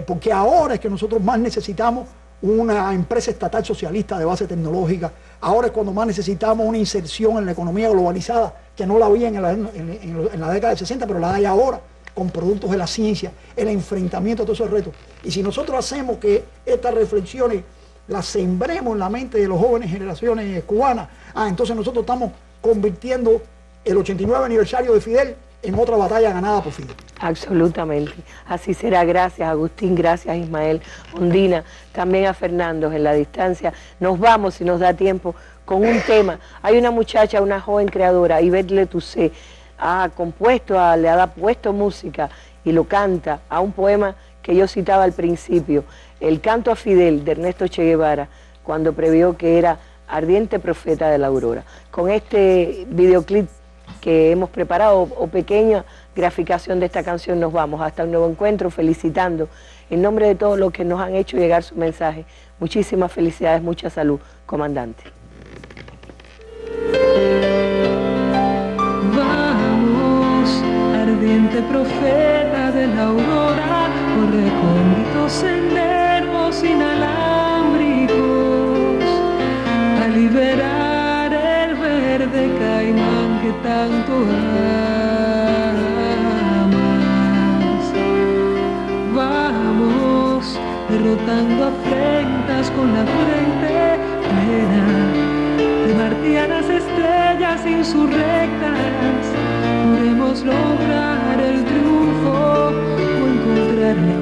porque ahora es que nosotros más necesitamos una empresa estatal socialista de base tecnológica, ahora es cuando más necesitamos una inserción en la economía globalizada, que no la había en la década del 60, pero la hay ahora, con productos de la ciencia, el enfrentamiento a todos esos retos. Y si nosotros hacemos que estas reflexiones las sembremos en la mente de los jóvenes generaciones cubanas, entonces nosotros estamos convirtiendo el 89 aniversario de Fidel en otra batalla ganada por Fidel. Absolutamente, así será. Gracias Agustín, gracias Ismael, Ondina, también a Fernando en la distancia. Nos vamos, si nos da tiempo, con un tema. Hay una muchacha, una joven creadora, Ivette Letusé, le ha puesto música y lo canta a un poema que yo citaba al principio, el canto a Fidel de Ernesto Che Guevara, cuando previó que era ardiente profeta de la aurora. Con este videoclip que hemos preparado, o pequeña graficación de esta canción, nos vamos hasta un nuevo encuentro, felicitando en nombre de todos los que nos han hecho llegar su mensaje. Muchísimas felicidades, mucha salud, comandante. Vamos, ardiente profeta de la aurora, por recónditos senderos inalámbricos, a liberar el verde caimán que tanto amas. Vamos, derrotando afrentas con la frente plena de martianas estrellas insurrectas, podremos lograr el triunfo o encontrar la muerte.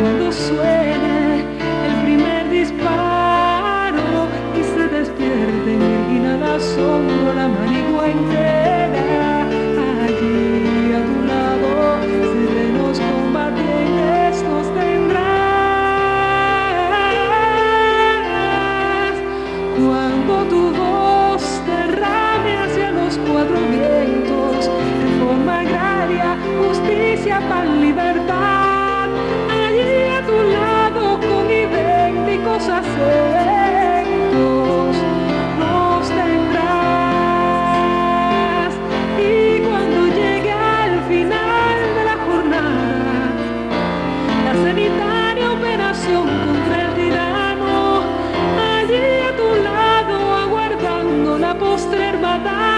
Cuando suene el primer disparo y se despierte en el asombro la manigua entera, allí a tu lado serenos combatientes nos tendrás. Cuando tu voz derrame hacia los cuatro vientos, reforma agraria, justicia, pan, libertad, allí a tu lado con idénticos acentos nos tendrás. Y cuando llegue al final de la jornada la sanitaria operación contra el tirano, allí a tu lado aguardando la postrer batalla,